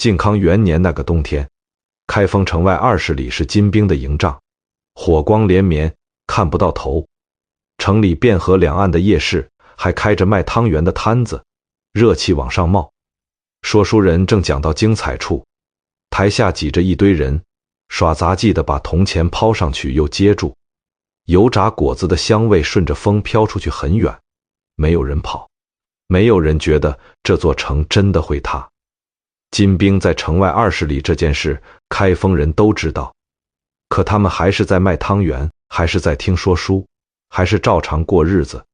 靖康元年那个冬天，开封城外20里是金兵的营帐，火光连绵，看不到头。城里汴河两岸的夜市还开着卖汤圆的摊子，热气往上冒。说书人正讲到精彩处，台下挤着一堆人，耍杂技的把铜钱抛上去又接住，油炸果子的香味顺着风飘出去很远。没有人跑，没有人觉得这座城真的会塌。金兵在城外20里这件事，开封人都知道，可他们还是在卖汤圆，还是在听说书，还是照常过日子，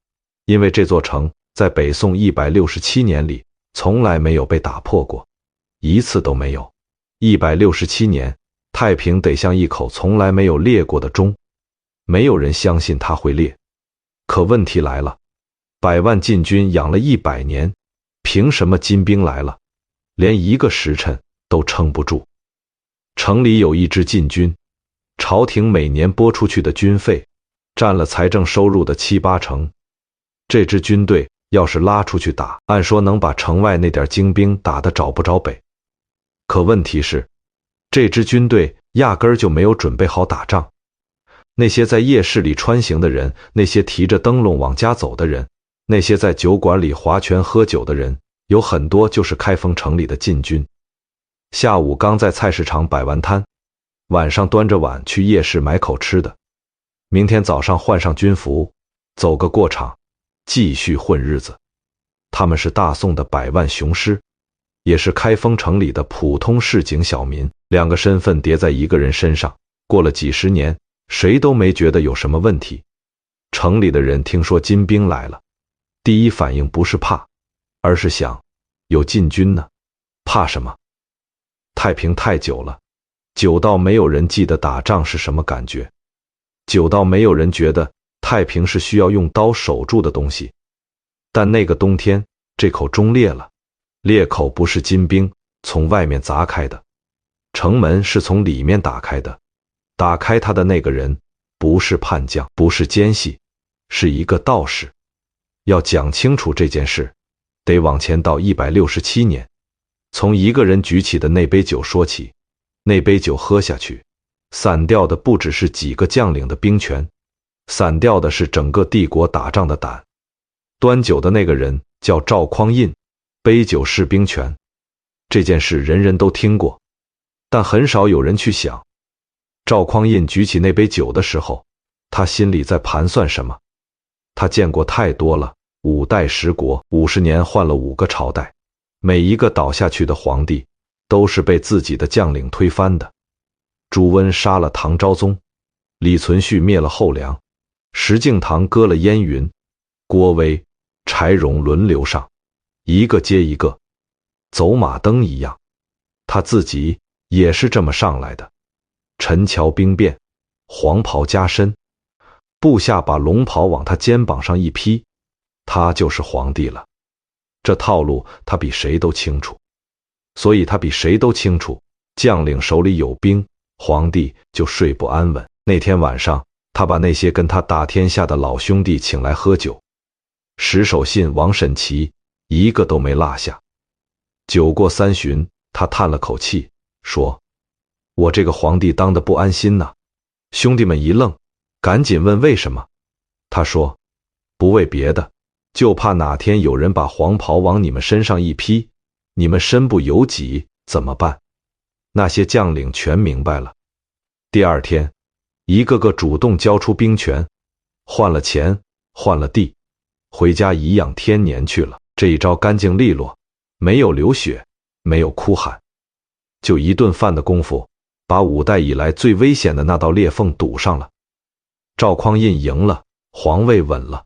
因为这座城在北宋167年里从来没有被打破过，一次都没有。167年，太平得像一口从来没有裂过的钟，没有人相信它会裂。可问题来了，100万禁军养了100年，凭什么金兵来了，连一个时辰都撑不住？城里有一支禁军，朝廷每年拨出去的军费占了财政收入的7、8成。这支军队要是拉出去打，按说能把城外那点精兵打得找不着北。可问题是，这支军队压根儿就没有准备好打仗。那些在夜市里穿行的人，那些提着灯笼往家走的人，那些在酒馆里划拳喝酒的人，有很多就是开封城里的禁军。下午刚在菜市场摆完摊，晚上端着碗去夜市买口吃的，明天早上换上军服，走个过场，继续混日子。他们是大宋的100万雄师，也是开封城里的普通市井小民，两个身份叠在一个人身上，过了几十年，谁都没觉得有什么问题。城里的人听说金兵来了，第一反应不是怕，而是想，有禁军呢，怕什么？太平太久了，久到没有人记得打仗是什么感觉，久到没有人觉得太平是需要用刀守住的东西。但那个冬天，这口钟裂了，裂口不是金兵从外面砸开的，城门是从里面打开的。打开它的那个人不是叛将，不是奸细，是一个道士。要讲清楚这件事，得往前到167年，从一个人举起的那杯酒说起。那杯酒喝下去，散掉的不只是几个将领的兵权，散掉的是整个帝国打仗的胆。端酒的那个人叫赵匡胤，杯酒释兵权。这件事人人都听过，但很少有人去想，赵匡胤举起那杯酒的时候，他心里在盘算什么？他见过太多了，5代10国，50年换了5个朝代，每一个倒下去的皇帝都是被自己的将领推翻的。朱温杀了唐昭宗，李存勖灭了后梁，石敬瑭割了燕云，郭威、柴荣轮流上，一个接一个，走马灯一样。他自己也是这么上来的。陈桥兵变，黄袍加身，部下把龙袍往他肩膀上一披，他就是皇帝了。这套路他比谁都清楚，所以他比谁都清楚，将领手里有兵，皇帝就睡不安稳。那天晚上，他把那些跟他打天下的老兄弟请来喝酒，石守信、王审琦一个都没落下。酒过3巡，他叹了口气，说：“我这个皇帝当得不安心呐。”兄弟们一愣，赶紧问为什么。他说：“不为别的，就怕哪天有人把黄袍往你们身上一披，你们身不由己怎么办？”那些将领全明白了。第二天，一个个主动交出兵权，换了钱，换了地，回家颐养天年去了。这一招干净利落，没有流血，没有哭喊，就一顿饭的功夫，把5代以来最危险的那道裂缝堵上了。赵匡胤赢了，皇位稳了，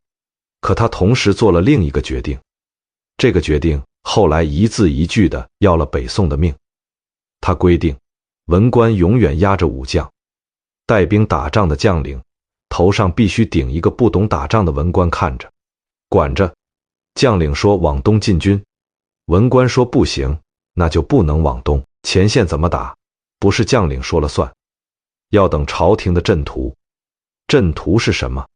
可他同时做了另一个决定。这个决定后来一字一句地要了北宋的命。他规定，文官永远压着武将，带兵打仗的将领头上必须顶一个不懂打仗的文官看着，管着。将领说往东进军，文官说不行，那就不能往东。前线怎么打，不是将领说了算，要等朝廷的阵图。阵图是什么？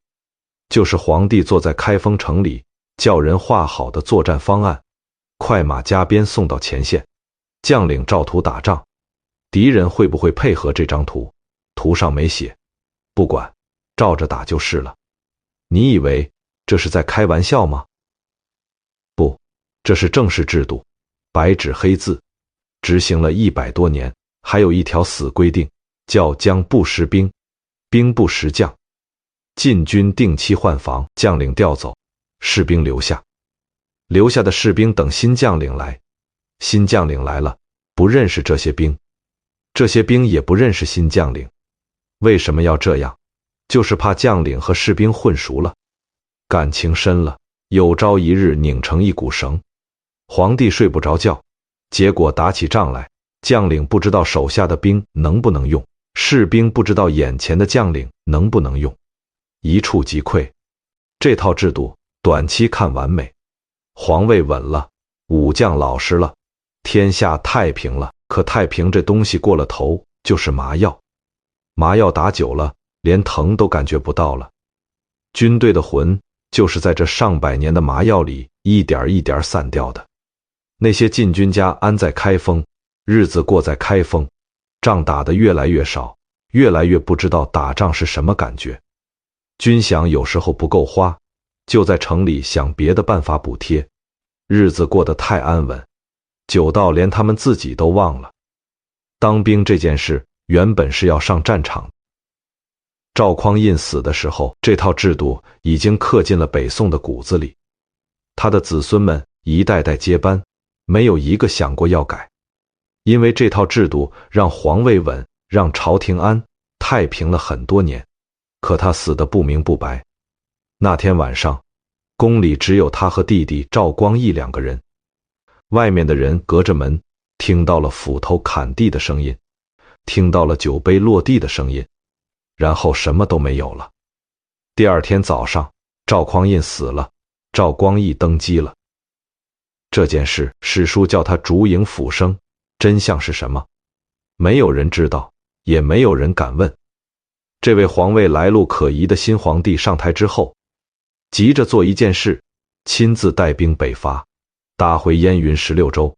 就是皇帝坐在开封城里，叫人画好的作战方案，快马加鞭送到前线。将领照图打仗，敌人会不会配合这张图？图上没写，不管，照着打就是了。你以为这是在开玩笑吗？不，这是正式制度，白纸黑字，执行了100多年，还有一条死规定，叫将不识兵，兵不识将。禁军定期换防，将领调走，士兵留下。留下的士兵等新将领来，新将领来了，不认识这些兵，这些兵也不认识新将领。为什么要这样？就是怕将领和士兵混熟了，感情深了，有朝一日拧成一股绳。皇帝睡不着觉，结果打起仗来，将领不知道手下的兵能不能用，士兵不知道眼前的将领能不能用，一触即溃。这套制度短期看完美，皇位稳了，武将老实了，天下太平了。可太平这东西过了头就是麻药，麻药打久了，连疼都感觉不到了。军队的魂就是在这上百年的麻药里一点一点散掉的。那些禁军家安在开封，日子过在开封，仗打得越来越少，越来越不知道打仗是什么感觉。军饷有时候不够花，就在城里想别的办法补贴，日子过得太安稳，久到连他们自己都忘了。当兵这件事原本是要上战场。赵匡胤死的时候，这套制度已经刻进了北宋的骨子里，他的子孙们一代代接班，没有一个想过要改。因为这套制度让皇位稳，让朝廷安，太平了很多年。可他死得不明不白。那天晚上，宫里只有他和弟弟赵光义2个人，外面的人隔着门听到了斧头砍地的声音，听到了酒杯落地的声音，然后什么都没有了。第二天早上，赵匡胤死了，赵光义登基了。这件事史书叫他烛影斧声，真相是什么？没有人知道，也没有人敢问。这位皇位来路可疑的新皇帝上台之后，急着做一件事，亲自带兵北伐，打回燕云16州。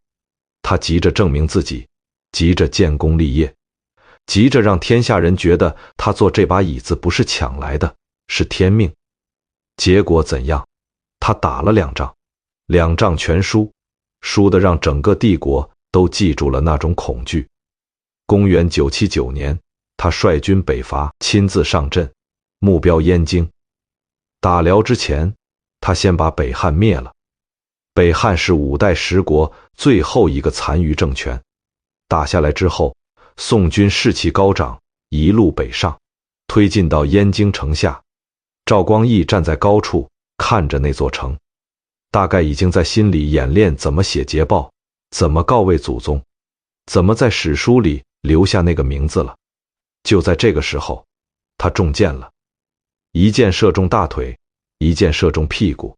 他急着证明自己，急着建功立业，急着让天下人觉得他坐这把椅子不是抢来的，是天命。结果怎样？他打了2仗，2仗全输，输得让整个帝国都记住了那种恐惧。公元979年，他率军北伐，亲自上阵，目标燕京。打辽之前，他先把北汉灭了。北汉是5代10国最后一个残余政权。打下来之后，宋军士气高涨，一路北上，推进到燕京城下。赵光义站在高处看着那座城，大概已经在心里演练怎么写捷报，怎么告慰祖宗，怎么在史书里留下那个名字了。就在这个时候，他中箭了，一箭射中大腿，一箭射中屁股。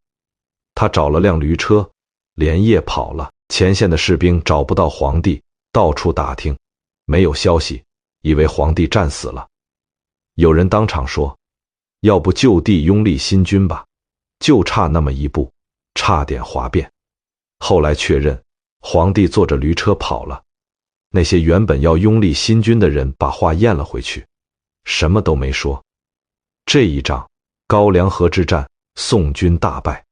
他找了辆驴车，连夜跑了。前线的士兵找不到皇帝，到处打听，没有消息，以为皇帝战死了。有人当场说，要不就地拥立新君吧，就差那么一步，差点哗变。后来确认，皇帝坐着驴车跑了。那些原本要拥立新君的人把话咽了回去，什么都没说。这一仗，高梁河之战，宋军大败。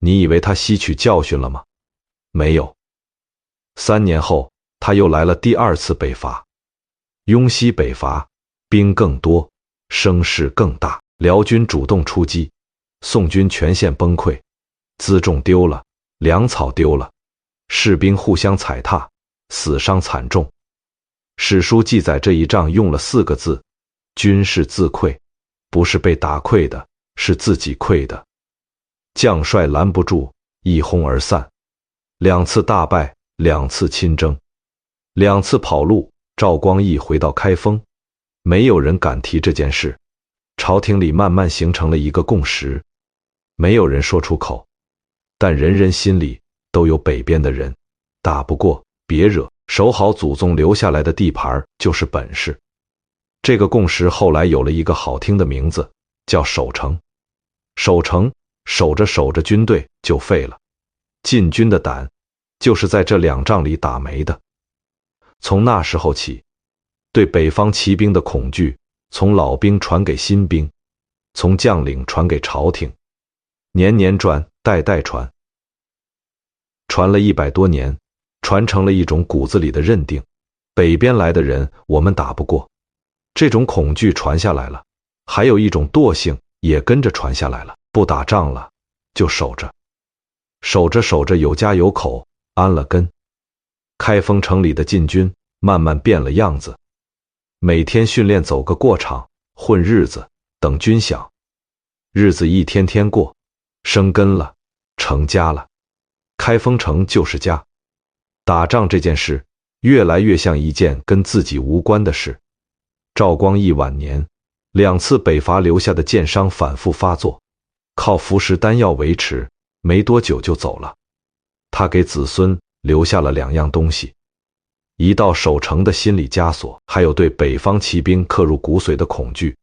你以为他吸取教训了吗？没有。3年后，他又来了第2次北伐。雍西北伐，兵更多，声势更大，辽军主动出击，宋军全线崩溃，辎重丢了，粮草丢了，士兵互相踩踏，死伤惨重。史书记载这一仗用了4个字：军事自溃。不是被打溃的，是自己溃的。将帅拦不住，一哄而散。2次大败，2次亲征，2次跑路。赵光义回到开封，没有人敢提这件事。朝廷里慢慢形成了一个共识，没有人说出口，但人人心里都有北边的人，打不过别惹，守好祖宗留下来的地盘就是本事。这个共识后来有了一个好听的名字，叫守城。守城，守着守着军队就废了。禁军的胆就是在这2仗里打没的。从那时候起，对北方骑兵的恐惧从老兵传给新兵，从将领传给朝廷，年年传，代代传，传了100多年，传成了一种骨子里的认定，北边来的人我们打不过。这种恐惧传下来了，还有一种惰性也跟着传下来了，不打仗了就守着，守着守着有家有口，安了根。开封城里的禁军慢慢变了样子，每天训练走个过场，混日子，等军饷。日子一天天过，生根了，成家了。开封城就是家。打仗这件事越来越像一件跟自己无关的事。赵光义晚年2次北伐留下的箭伤反复发作，靠服食丹药维持，没多久就走了。他给子孙留下了2样东西，一道守城的心理枷锁，还有对北方骑兵刻入骨髓的恐惧。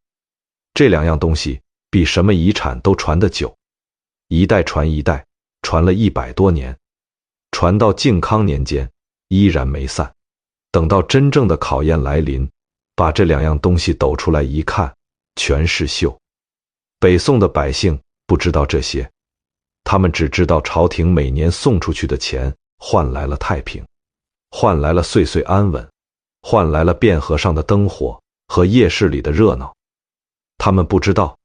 这2样东西比什么遗产都传得久，一代传一代，传了100多年，传到靖康年间依然没散。等到真正的考验来临，把这2样东西抖出来一看，全是锈。北宋的百姓不知道这些，他们只知道朝廷每年送出去的钱换来了太平，换来了岁岁安稳，换来了汴河上的灯火和夜市里的热闹。他们不知道，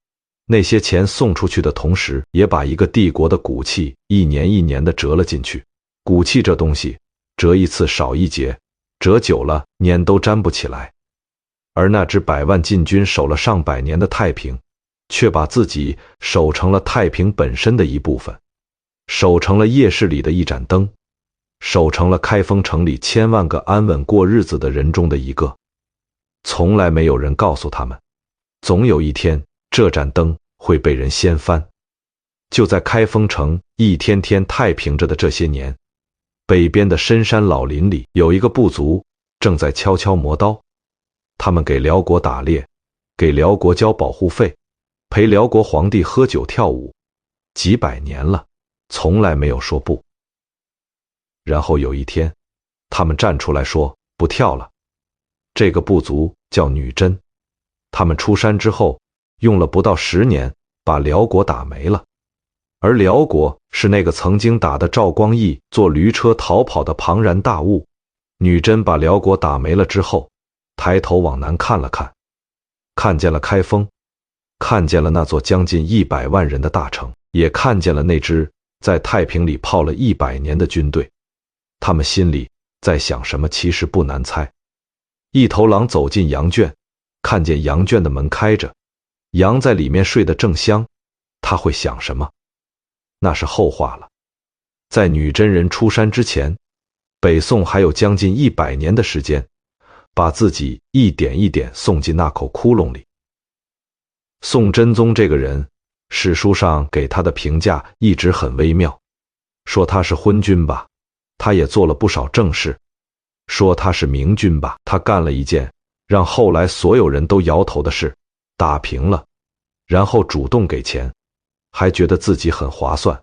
那些钱送出去的同时，也把一个帝国的骨气一年一年的折了进去。骨气这东西，折一次少一节，折久了年都粘不起来。而那支100万禁军守了上百年的太平，却把自己守成了太平本身的一部分，守成了夜市里的一盏灯，守成了开封城里千万个安稳过日子的人中的一个。从来没有人告诉他们，总有一天这盏灯会被人掀翻。就在开封城一天天太平着的这些年，北边的深山老林里有一个部族正在悄悄磨刀。他们给辽国打猎，给辽国交保护费，陪辽国皇帝喝酒跳舞，几百年了，从来没有说不。然后有一天，他们站出来说不跳了。这个部族叫女真，他们出山之后，用了不到10年，把辽国打没了。而辽国是那个曾经打得赵光义坐驴车逃跑的庞然大物。女真把辽国打没了之后，抬头往南看了看，看见了开封，看见了那座将近100万人的大城，也看见了那支在太平里泡了100年的军队。他们心里在想什么，其实不难猜。一头狼走进羊圈，看见羊圈的门开着，羊在里面睡得正香，他会想什么？那是后话了。在女真人出山之前，北宋还有将近100年的时间，把自己一点一点送进那口窟窿里。宋真宗这个人，史书上给他的评价一直很微妙，说他是昏君吧，他也做了不少正事；说他是明君吧，他干了一件让后来所有人都摇头的事，打平了，然后主动给钱，还觉得自己很划算。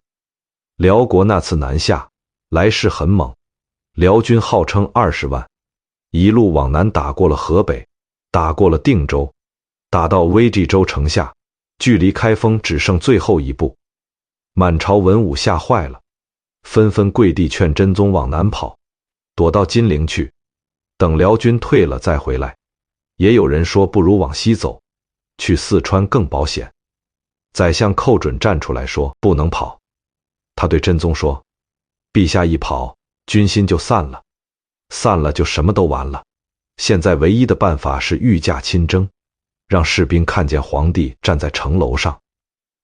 辽国那次南下，来势很猛，辽军号称20万，一路往南打过了河北，打过了定州，打到威济州城下，距离开封只剩最后一步。满朝文武吓坏了，纷纷跪地劝真宗往南跑，躲到金陵去，等辽军退了再回来。也有人说不如往西走，去四川更保险。宰相寇准站出来说不能跑，他对真宗说，陛下一跑，军心就散了，散了就什么都完了。现在唯一的办法是御驾亲征，让士兵看见皇帝站在城楼上，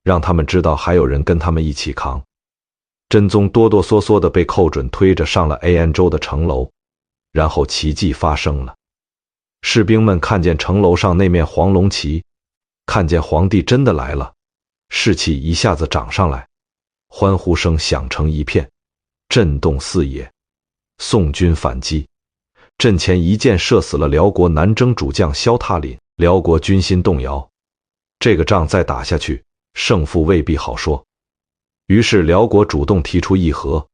让他们知道还有人跟他们一起扛。真宗哆哆嗦嗦地被寇准推着上了安州的城楼，然后奇迹发生了。士兵们看见城楼上那面黄龙旗，看见皇帝真的来了，士气一下子涨上来，欢呼声响成一片，震动四野。宋军反击，阵前一箭射死了辽国南征主将萧踏林，辽国军心动摇。这个仗再打下去，胜负未必好说。于是辽国主动提出议和，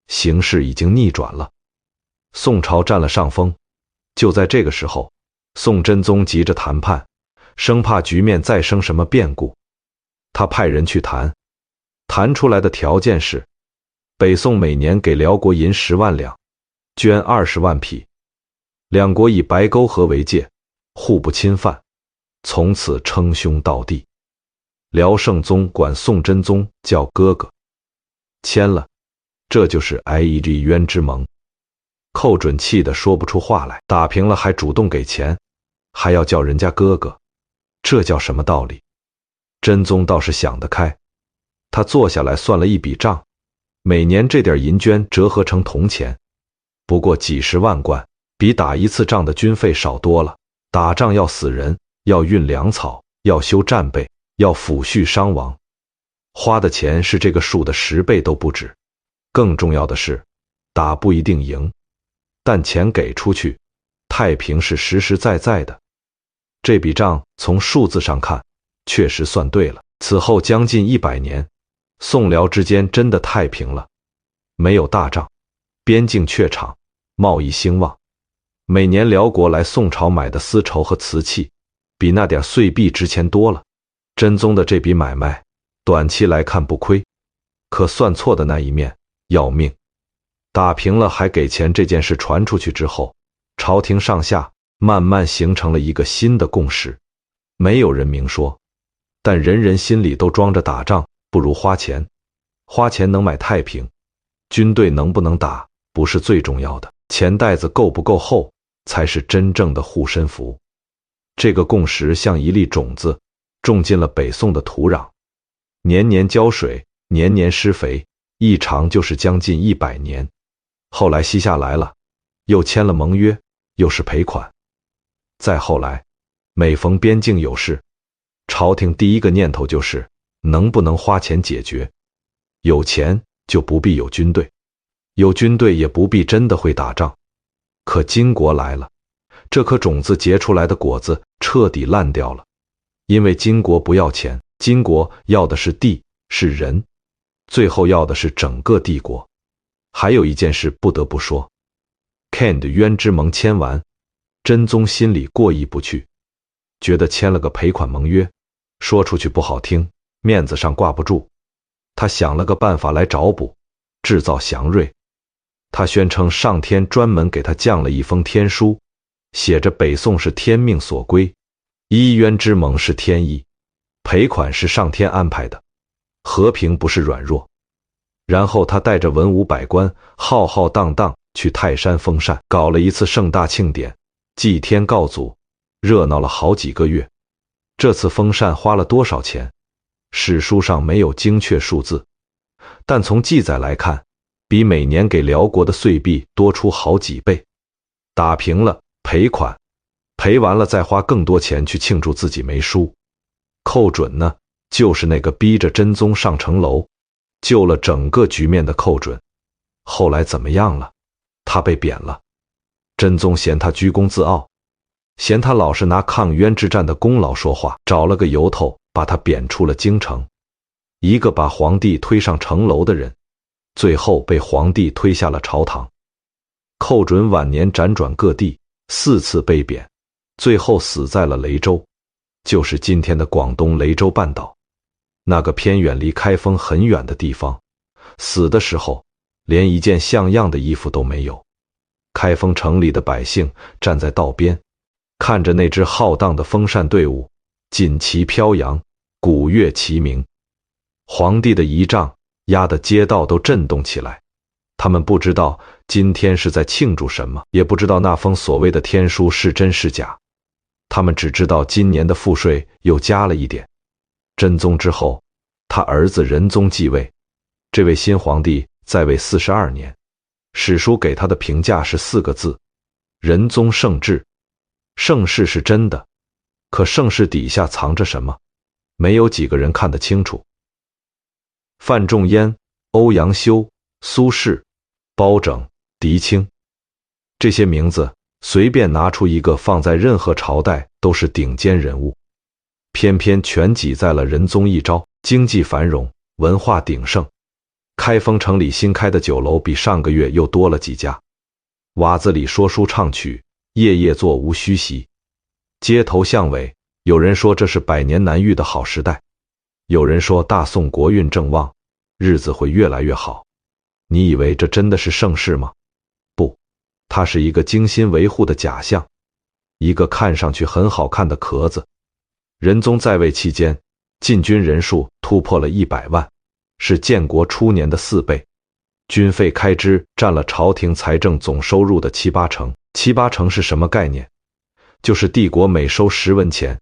形势已经逆转了。宋朝占了上风，就在这个时候，宋真宗急着谈判，生怕局面再生什么变故，他派人去谈出来的条件是，北宋每年给辽国银10万两，绢20万匹，两国以白沟河为界，互不侵犯，从此称兄道弟。辽圣宗管宋真宗叫哥哥，签了，这就是IEG渊之盟。寇准气得说不出话来，打平了还主动给钱，还要叫人家哥哥，这叫什么道理？真宗倒是想得开，他坐下来算了一笔账，每年这点银绢折合成铜钱，不过几十万贯，比打一次仗的军费少多了。打仗要死人，要运粮草，要修战备，要抚恤伤亡，花的钱是这个数的10倍都不止。更重要的是，打不一定赢，但钱给出去，太平是实实在在的。这笔账从数字上看，确实算对了。此后将近100年，宋辽之间真的太平了，没有大仗，边境榷场，贸易兴旺。每年辽国来宋朝买的丝绸和瓷器，比那点碎币值钱多了。真宗的这笔买卖，短期来看不亏，可算错的那一面要命。打平了还给钱这件事传出去之后，朝廷上下慢慢形成了一个新的共识，没有人明说，但人人心里都装着打仗不如花钱，花钱能买太平，军队能不能打不是最重要的，钱袋子够不够厚才是真正的护身符。这个共识像一粒种子，种进了北宋的土壤，年年浇水，年年施肥，一长就是将近100年。后来西夏来了，又签了盟约，又是赔款。再后来，每逢边境有事，朝廷第一个念头就是能不能花钱解决。有钱就不必有军队，有军队也不必真的会打仗。可金国来了，这颗种子结出来的果子彻底烂掉了。因为金国不要钱，金国要的是地，是人，最后要的是整个帝国。还有一件事不得不说， Kand 渊之盟签完，真宗心里过意不去，觉得签了个赔款盟约，说出去不好听，面子上挂不住。他想了个办法来找补，制造祥瑞。他宣称上天专门给他降了一封天书，写着北宋是天命所归，伊渊之盟是天意，赔款是上天安排的，和平不是软弱。然后他带着文武百官浩浩荡荡去泰山封禅，搞了一次盛大庆典，祭天告祖，热闹了好几个月。这次封禅花了多少钱，史书上没有精确数字，但从记载来看，比每年给辽国的碎币多出好几倍。打平了赔款，赔完了再花更多钱去庆祝自己没输。寇准呢，就是那个逼着真宗上城楼，救了整个局面的寇准。后来怎么样了？他被贬了。真宗嫌他居功自傲，嫌他老是拿抗渊之战的功劳说话，找了个由头把他贬出了京城。一个把皇帝推上城楼的人，最后被皇帝推下了朝堂。寇准晚年辗转各地，4次被贬，最后死在了雷州，就是今天的广东雷州半岛，那个偏远离开封很远的地方。死的时候连一件像样的衣服都没有。开封城里的百姓站在道边，看着那支浩荡的封禅队伍，锦旗飘扬，鼓乐齐鸣。皇帝的仪仗压得街道都震动起来。他们不知道今天是在庆祝什么，也不知道那封所谓的天书是真是假。他们只知道今年的赋税又加了一点。真宗之后，他儿子仁宗继位，这位新皇帝在位42年，史书给他的评价是4个字：仁宗盛治。盛世是真的，可盛世底下藏着什么，没有几个人看得清楚。范仲淹、欧阳修、苏轼、包拯、狄青，这些名字随便拿出一个放在任何朝代都是顶尖人物，偏偏全挤在了仁宗一朝，经济繁荣，文化鼎盛。开封城里新开的酒楼比上个月又多了几家，瓦子里说书唱曲，夜夜座无虚席。街头巷尾，有人说这是百年难遇的好时代，有人说大宋国运正旺，日子会越来越好。你以为这真的是盛世吗？不，它是一个精心维护的假象，一个看上去很好看的壳子。仁宗在位期间，禁军人数突破了100万，是建国初年的4倍。军费开支占了朝廷财政总收入的7、8成。7、8成是什么概念？就是帝国每收10文钱，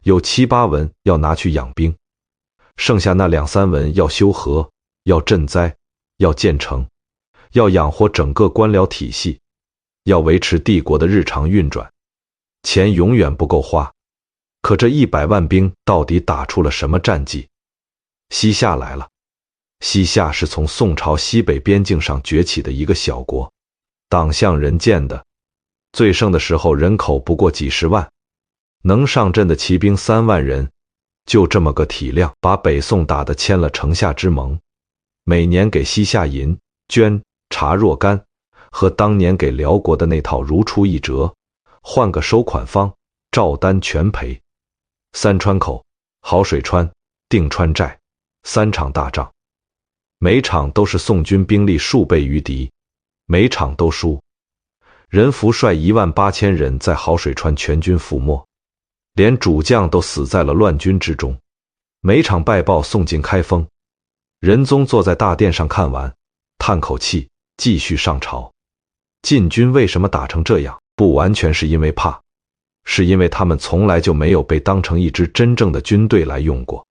有7、8文要拿去养兵，剩下那2、3文要修河，要赈灾，要建城，要养活整个官僚体系，要维持帝国的日常运转。钱永远不够花。可这100万兵到底打出了什么战绩？西夏来了。西夏是从宋朝西北边境上崛起的一个小国，党项人贱的，最盛的时候人口不过几十万，能上阵的骑兵3万人，就这么个体量，把北宋打得签了城下之盟，每年给西夏银、绢、茶若干，和当年给辽国的那套如出一辙，换个收款方，照单全赔。三川口、好水川、定川寨3场大仗，每场都是宋军兵力数倍于敌，每场都输。任福率18000人在好水川全军覆没，连主将都死在了乱军之中。每场败报送进开封，仁宗坐在大殿上看完，叹口气，继续上朝。禁军为什么打成这样？不完全是因为怕，是因为他们从来就没有被当成一支真正的军队来用过。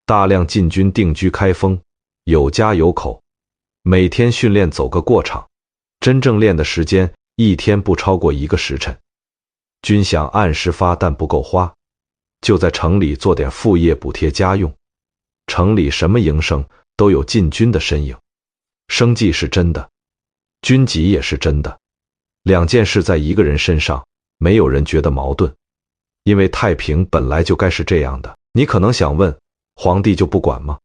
大量禁军定居开封，有家有口，每天训练走个过场，真正练的时间一天不超过1个时辰。军饷按时发，但不够花，就在城里做点副业补贴家用。城里什么营生都有禁军的身影，生计是真的，军籍也是真的，2件事在一个人身上，没有人觉得矛盾，因为太平本来就该是这样的。你可能想问，皇帝就不管吗？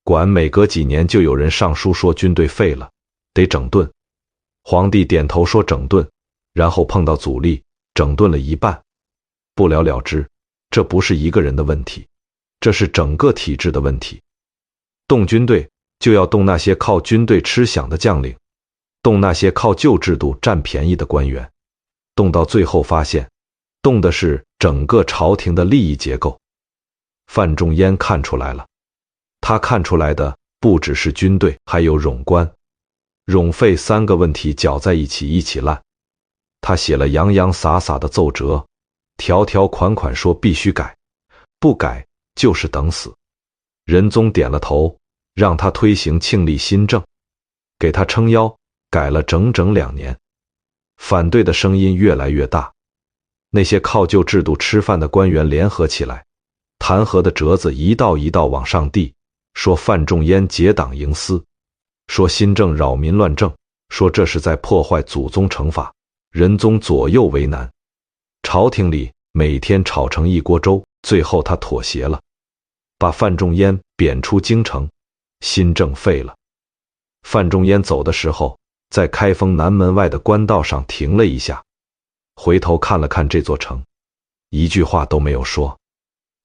管，每隔几年就有人上书说军队废了，得整顿。皇帝点头说整顿，然后碰到阻力，整顿了一半，不了了之。这不是一个人的问题，这是整个体制的问题。动军队就要动那些靠军队吃饷的将领，动那些靠旧制度占便宜的官员，动到最后发现，动的是整个朝廷的利益结构。范仲淹看出来了，他看出来的不只是军队，还有冗官、冗费3个问题搅在一起烂。他写了洋洋洒洒的奏折，条条款款说必须改，不改就是等死。仁宗点了头，让他推行庆历新政，给他撑腰，改了整整2年。反对的声音越来越大，那些靠旧制度吃饭的官员联合起来，弹劾的折子一道一道往上递，说范仲淹结党营私，说新政扰民乱政，说这是在破坏祖宗成法。仁宗左右为难，朝廷里每天吵成一锅粥，最后他妥协了，把范仲淹贬出京城，新政废了。范仲淹走的时候，在开封南门外的官道上停了一下，回头看了看这座城，一句话都没有说。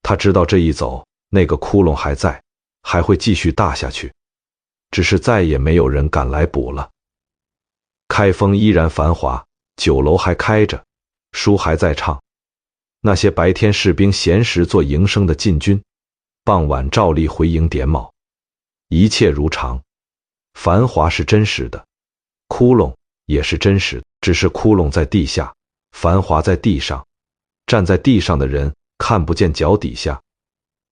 他知道这一走，那个窟窿还在，还会继续大下去，只是再也没有人敢来补了。开封依然繁华，酒楼还开着，书还在唱。那些白天士兵闲时做营生的禁军，傍晚照例回营点卯，一切如常。繁华是真实的，窟窿也是真实的，只是窟窿在地下，繁华在地上。站在地上的人看不见脚底下。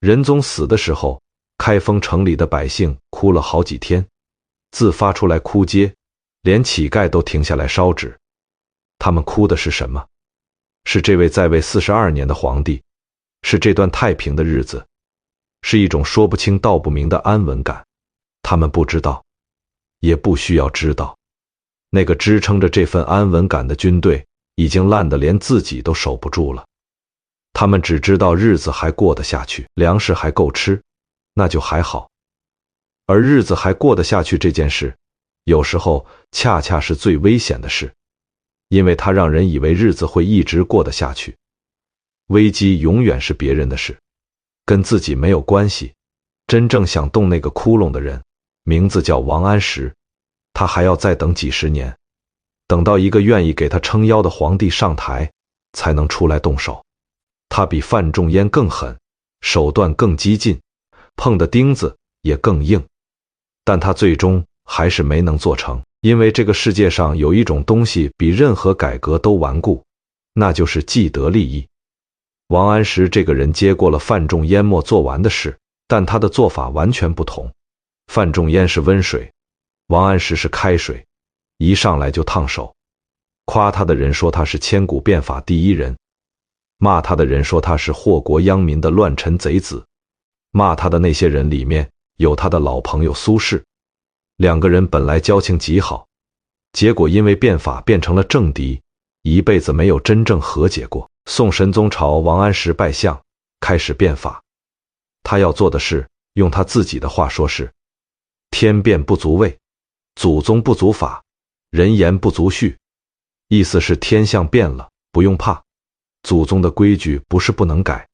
仁宗死的时候，开封城里的百姓哭了好几天，自发出来哭街，连乞丐都停下来烧纸。他们哭的是什么？是这位在位42年的皇帝，是这段太平的日子，是一种说不清道不明的安稳感。他们不知道，也不需要知道，那个支撑着这份安稳感的军队已经烂得连自己都守不住了。他们只知道日子还过得下去，粮食还够吃，那就还好。而日子还过得下去这件事，有时候恰恰是最危险的事。因为它让人以为日子会一直过得下去。危机永远是别人的事，跟自己没有关系。真正想动那个窟窿的人，名字叫王安石，他还要再等几十年，等到一个愿意给他撑腰的皇帝上台，才能出来动手。他比范仲淹更狠，手段更激进，碰的钉子也更硬，但他最终还是没能做成，因为这个世界上有一种东西比任何改革都顽固，那就是既得利益。王安石这个人接过了范仲淹没做完的事，但他的做法完全不同。范仲淹是温水，王安石是开水，一上来就烫手。夸他的人说他是千古变法第一人，骂他的人说他是祸国殃民的乱臣贼子。骂他的那些人里面有他的老朋友苏轼，两个人本来交情极好，结果因为变法变成了政敌，一辈子没有真正和解过。宋神宗朝王安石拜相，开始变法。他要做的事，用他自己的话说是：天变不足畏，祖宗不足法，人言不足恤。意思是天象变了，不用怕，祖宗的规矩不是不能改，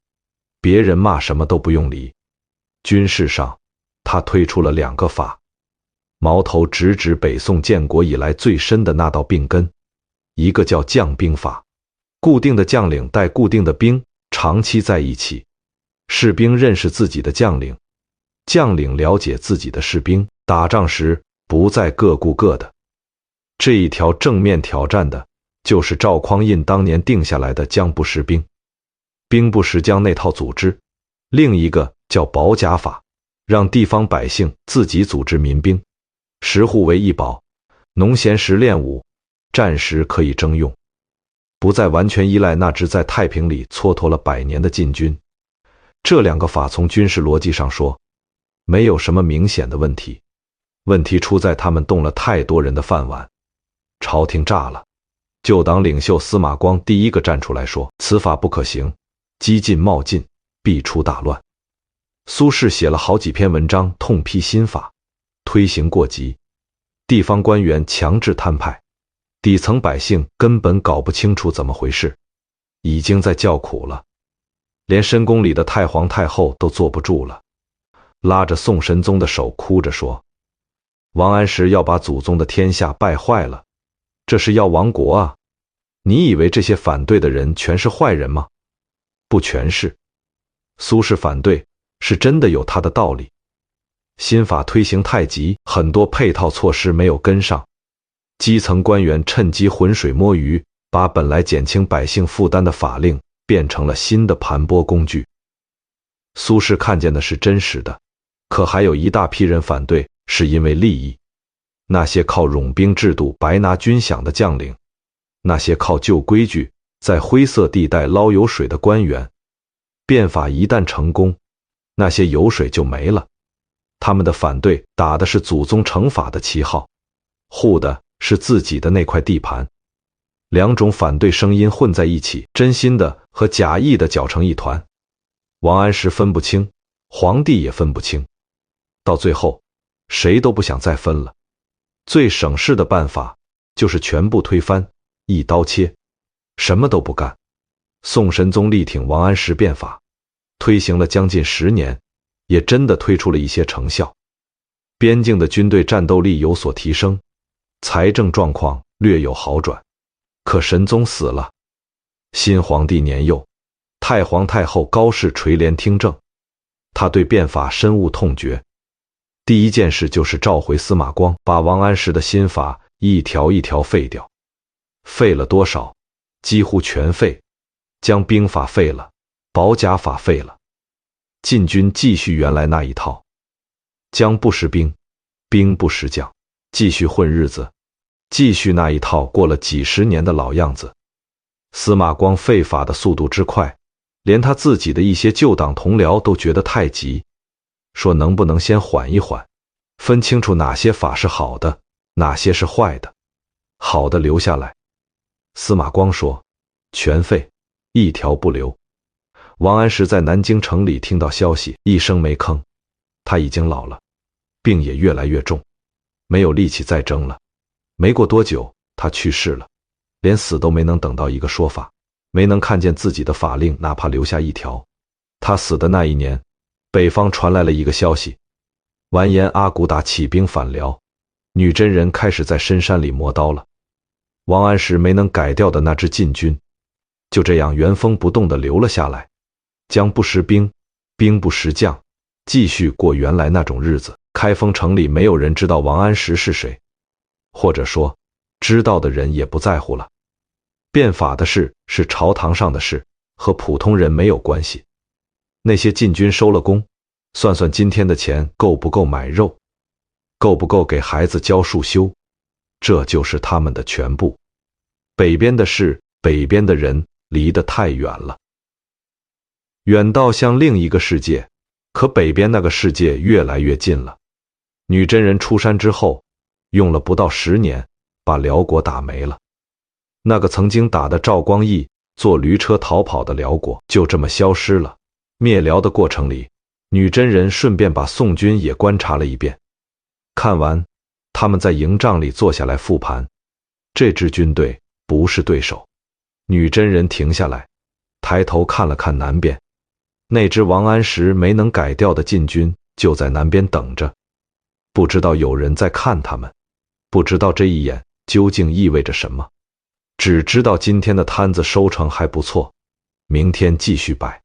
别人骂什么都不用理。军事上，他推出了2个法，矛头直指北宋建国以来最深的那道病根，一个叫将兵法，固定的将领带固定的兵，长期在一起，士兵认识自己的将领，将领了解自己的士兵，打仗时不再各顾各的。这一条正面挑战的就是赵匡胤当年定下来的将不识兵，兵不识将那套组织。另一个叫保甲法，让地方百姓自己组织民兵，十户为一保，农闲时练武，战时可以征用，不再完全依赖那支在太平里蹉跎了100年的禁军。这2个法从军事逻辑上说，没有什么明显的问题，问题出在他们动了太多人的饭碗，朝廷炸了。旧党领袖司马光第一个站出来说，此法不可行，激进冒进，必出大乱。苏轼写了好几篇文章痛批新法，推行过急，地方官员强制摊派，底层百姓根本搞不清楚怎么回事，已经在叫苦了。连深宫里的太皇太后都坐不住了，拉着宋神宗的手哭着说，王安石要把祖宗的天下败坏了，这是要亡国啊！你以为这些反对的人全是坏人吗？不全是。苏轼反对是真的有他的道理。新法推行太急，很多配套措施没有跟上，基层官员趁机浑水摸鱼，把本来减轻百姓负担的法令变成了新的盘剥工具。苏轼看见的是真实的，可还有一大批人反对，是因为利益。那些靠冗兵制度白拿军饷的将领，那些靠旧规矩在灰色地带捞油水的官员，变法一旦成功，那些油水就没了。他们的反对打的是祖宗惩罚的旗号，护的是自己的那块地盘。2种反对声音混在一起，真心的和假意的搅成一团。王安石分不清，皇帝也分不清，到最后谁都不想再分了。最省事的办法就是全部推翻，一刀切，什么都不干。宋神宗力挺王安石变法，推行了将近10年，也真的推出了一些成效。边境的军队战斗力有所提升，财政状况略有好转。可神宗死了，新皇帝年幼，太皇太后高氏垂帘听政，他对变法深恶痛绝。第一件事就是召回司马光，把王安石的新法一条一条废掉。废了多少？几乎全废。将兵法废了，保甲法废了，禁军继续原来那一套，将不识兵，兵不识将，继续混日子，继续那一套过了几十年的老样子。司马光废法的速度之快，连他自己的一些旧党同僚都觉得太急，说能不能先缓一缓，分清楚哪些法是好的，哪些是坏的，好的留下来。司马光说，全废，一条不留。王安石在南京城里听到消息，一声没吭。他已经老了，病也越来越重，没有力气再争了。没过多久，他去世了。连死都没能等到一个说法，没能看见自己的法令哪怕留下一条。他死的那一年，北方传来了一个消息，完颜阿骨打起兵反辽，女真人开始在深山里磨刀了。王安石没能改掉的那支禁军，就这样原封不动地留了下来，将不识兵，兵不识将，继续过原来那种日子。开封城里没有人知道王安石是谁，或者说知道的人也不在乎了。变法的事是朝堂上的事，和普通人没有关系。那些禁军收了功，算算今天的钱够不够买肉，够不够给孩子教束修，这就是他们的全部。北边的事，北边的人离得太远了，远到像另一个世界，可北边那个世界越来越近了。女真人出山之后，用了不到10年，把辽国打没了。那个曾经打的赵光义坐驴车逃跑的辽国，就这么消失了。灭辽的过程里，女真人顺便把宋军也观察了一遍。看完，他们在营帐里坐下来复盘，这支军队不是对手。女真人停下来，抬头看了看南边，那支王安石没能改掉的禁军就在南边等着。不知道有人在看他们，不知道这一眼究竟意味着什么，只知道今天的摊子收成还不错，明天继续摆。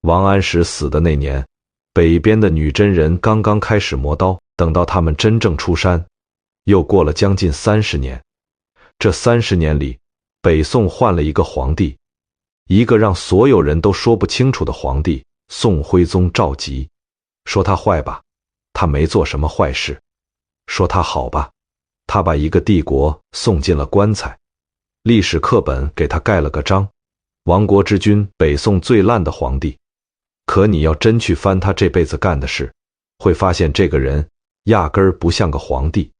王安石死的那年，北边的女真人刚刚开始磨刀，等到他们真正出山，又过了将近30年。这30年里，北宋换了一个皇帝，一个让所有人都说不清楚的皇帝——宋徽宗赵佶。说他坏吧，他没做什么坏事；说他好吧，他把一个帝国送进了棺材，历史课本给他盖了个章，亡国之君，北宋最烂的皇帝。可你要真去翻他这辈子干的事，会发现这个人压根儿不像个皇帝，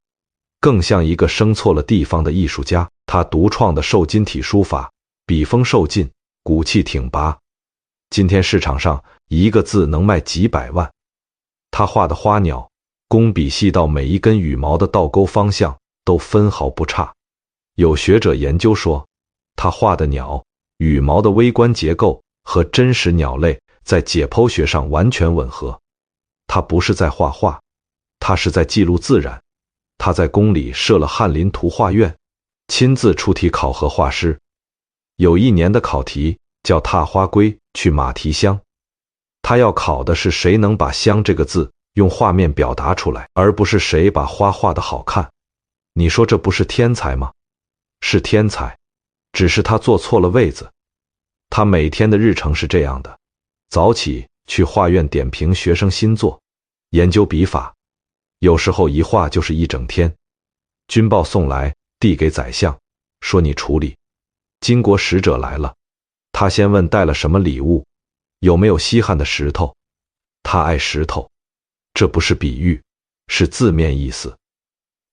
更像一个生错了地方的艺术家。他独创的瘦金体书法，笔锋瘦劲，骨气挺拔，今天市场上一个字能卖几百万。他画的花鸟，工笔细到每一根羽毛的倒钩方向都分毫不差。有学者研究说，他画的鸟羽毛的微观结构和真实鸟类在解剖学上完全吻合。他不是在画画，他是在记录自然。他在宫里设了翰林图画院，亲自出题考核画师。有一年的考题叫踏花归去马蹄香，他要考的是谁能把香这个字用画面表达出来，而不是谁把花画得好看。你说这不是天才吗？是天才，只是他做错了位子。他每天的日程是这样的：早起去画院点评学生新作，研究笔法，有时候一画就是一整天。军报送来，递给宰相，说你处理。金国使者来了，他先问带了什么礼物，有没有稀罕的石头。他爱石头，这不是比喻，是字面意思。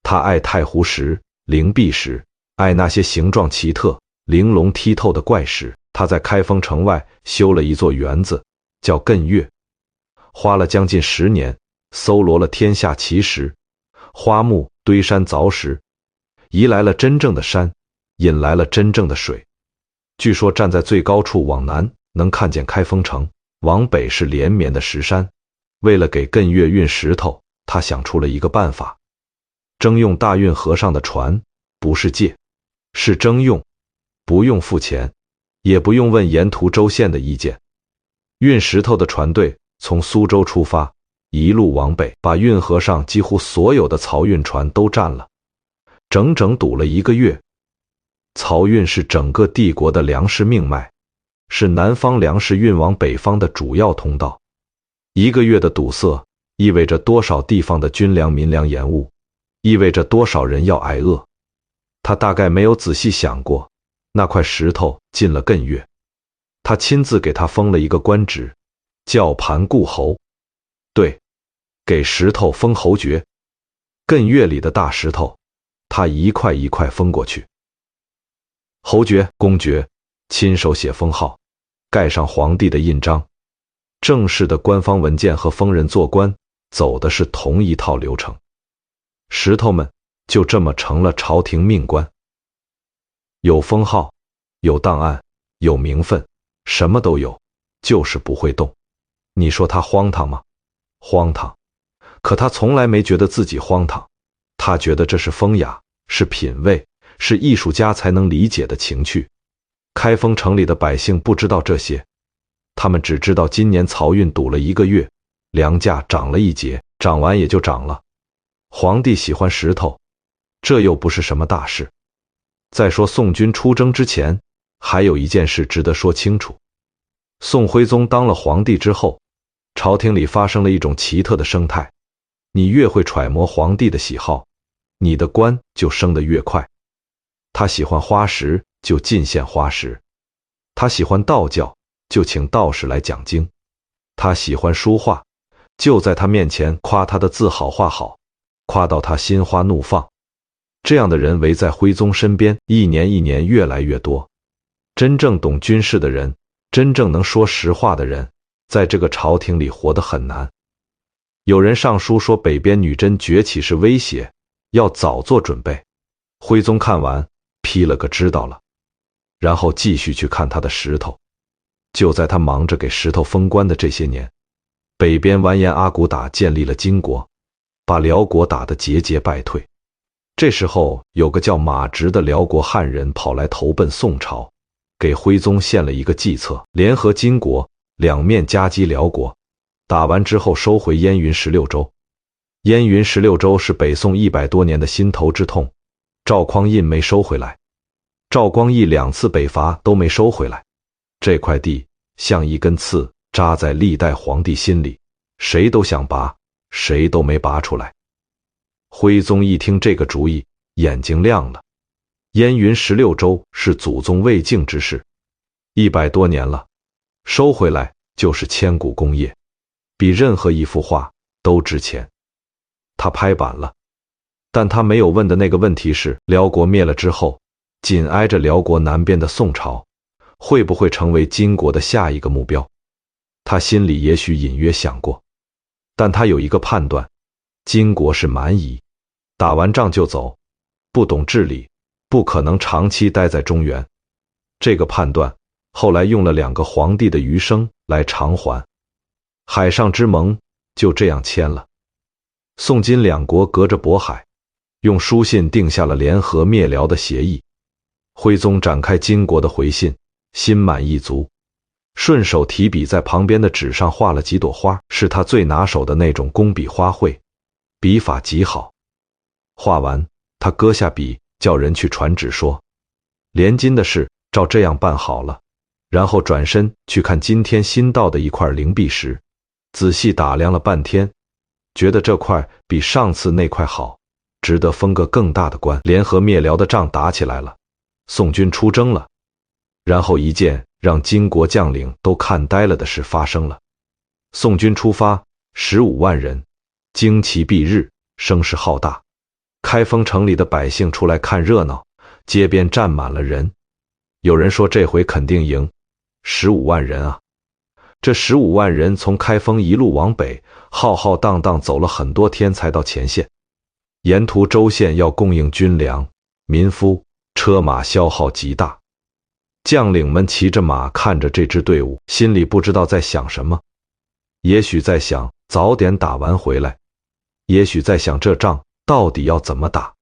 他爱太湖石、灵璧石，爱那些形状奇特、玲珑剔透的怪石。他在开封城外修了一座园子，叫艮岳，花了将近10年，搜罗了天下奇石、花木、堆山凿石，移来了真正的山，引来了真正的水。据说站在最高处往南能看见开封城，往北是连绵的石山。为了给艮岳运石头，他想出了一个办法，征用大运河上的船，不是借，是征用，不用付钱，也不用问沿途州县的意见。运石头的船队从苏州出发，一路往北，把运河上几乎所有的漕运船都占了，整整堵了1个月。漕运是整个帝国的粮食命脉，是南方粮食运往北方的主要通道。1个月的堵塞，意味着多少地方的军粮民粮延误，意味着多少人要挨饿。他大概没有仔细想过，那块石头进了艮岳，他亲自给他封了一个官职，叫盘固侯。对，给石头封侯爵。艮岳里的大石头，他一块一块封过去。侯爵、公爵亲手写封号，盖上皇帝的印章。正式的官方文件和封人做官走的是同一套流程。石头们就这么成了朝廷命官。有封号，有档案，有名分，什么都有，就是不会动。你说他荒唐吗？荒唐。可他从来没觉得自己荒唐，他觉得这是风雅，是品味，是艺术家才能理解的情趣。开封城里的百姓不知道这些，他们只知道今年漕运堵了1个月，粮价涨了1节，涨完也就涨了。皇帝喜欢石头，这又不是什么大事。再说宋军出征之前，还有一件事值得说清楚。宋徽宗当了皇帝之后，朝廷里发生了一种奇特的生态，你越会揣摩皇帝的喜好，你的官就升得越快。他喜欢花石，就进献花石；他喜欢道教，就请道士来讲经；他喜欢书画，就在他面前夸他的字好画好，夸到他心花怒放。这样的人围在徽宗身边，一年一年越来越多。真正懂军事的人，真正能说实话的人，在这个朝廷里活得很难。有人上书说北边女真崛起是威胁，要早做准备。徽宗看完，批了个知道了，然后继续去看他的石头。就在他忙着给石头封官的这些年，北边完颜阿骨打建立了金国，把辽国打得节节败退。这时候有个叫马直的辽国汉人跑来投奔宋朝，给徽宗献了一个计策，联合金国，两面夹击辽国，打完之后收回燕云16州。燕云16州是北宋100多年的心头之痛，赵匡胤没收回来，赵光义2次北伐都没收回来。这块地像一根刺扎在历代皇帝心里，谁都想拔，谁都没拔出来。徽宗一听这个主意，眼睛亮了。燕云16州是祖宗未竟之事，100多年了，收回来就是千古功业，比任何一幅画都值钱。他拍板了，但他没有问的那个问题是，辽国灭了之后，紧挨着辽国南边的宋朝，会不会成为金国的下一个目标？他心里也许隐约想过，但他有一个判断，金国是蛮夷，打完仗就走，不懂治理，不可能长期待在中原。这个判断后来用了2个皇帝的余生来偿还，海上之盟就这样签了。宋金2国隔着渤海，用书信定下了联合灭辽的协议。徽宗展开金国的回信，心满意足，顺手提笔在旁边的纸上画了几朵花，是他最拿手的那种工笔花卉，笔法极好。画完，他搁下笔，叫人去传旨说，联金的事照这样办好了。然后转身去看今天新到的一块灵璧石，仔细打量了半天，觉得这块比上次那块好，值得封个更大的官。联合灭辽的仗打起来了，宋军出征了，然后一件让金国将领都看呆了的事发生了。宋军出发，15万人，旌旗蔽日，声势浩大。开封城里的百姓出来看热闹，街边站满了人。有人说这回肯定赢，15万人啊！这15万人从开封一路往北，浩浩荡荡走了很多天才到前线。沿途州县要供应军粮、民夫，车马消耗极大。将领们骑着马看着这支队伍，心里不知道在想什么。也许在想早点打完回来，也许在想这仗到底要怎么打，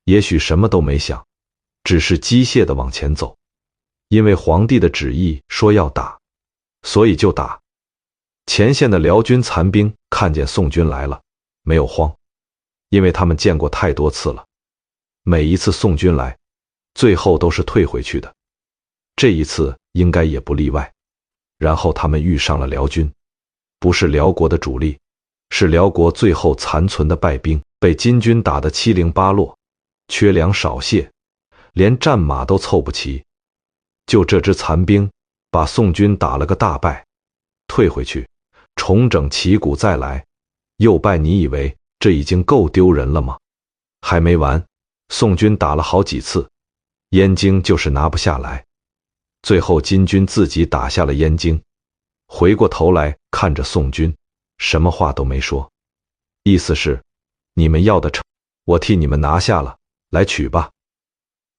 也许什么都没想，只是机械地往前走。因为皇帝的旨意说要打，所以就打。前线的辽军残兵看见宋军来了，没有慌，因为他们见过太多次了。每一次宋军来，最后都是退回去的，这一次应该也不例外。然后他们遇上了辽军，不是辽国的主力，是辽国最后残存的败兵，被金军打得七零八落，缺粮少械，连战马都凑不齐。就这支残兵把宋军打了个大败，退回去，重整旗鼓再来，又败。你以为这已经够丢人了吗？还没完，宋军打了好几次，燕京就是拿不下来。最后金军自己打下了燕京，回过头来看着宋军，什么话都没说，意思是你们要的城，我替你们拿下了，来取吧。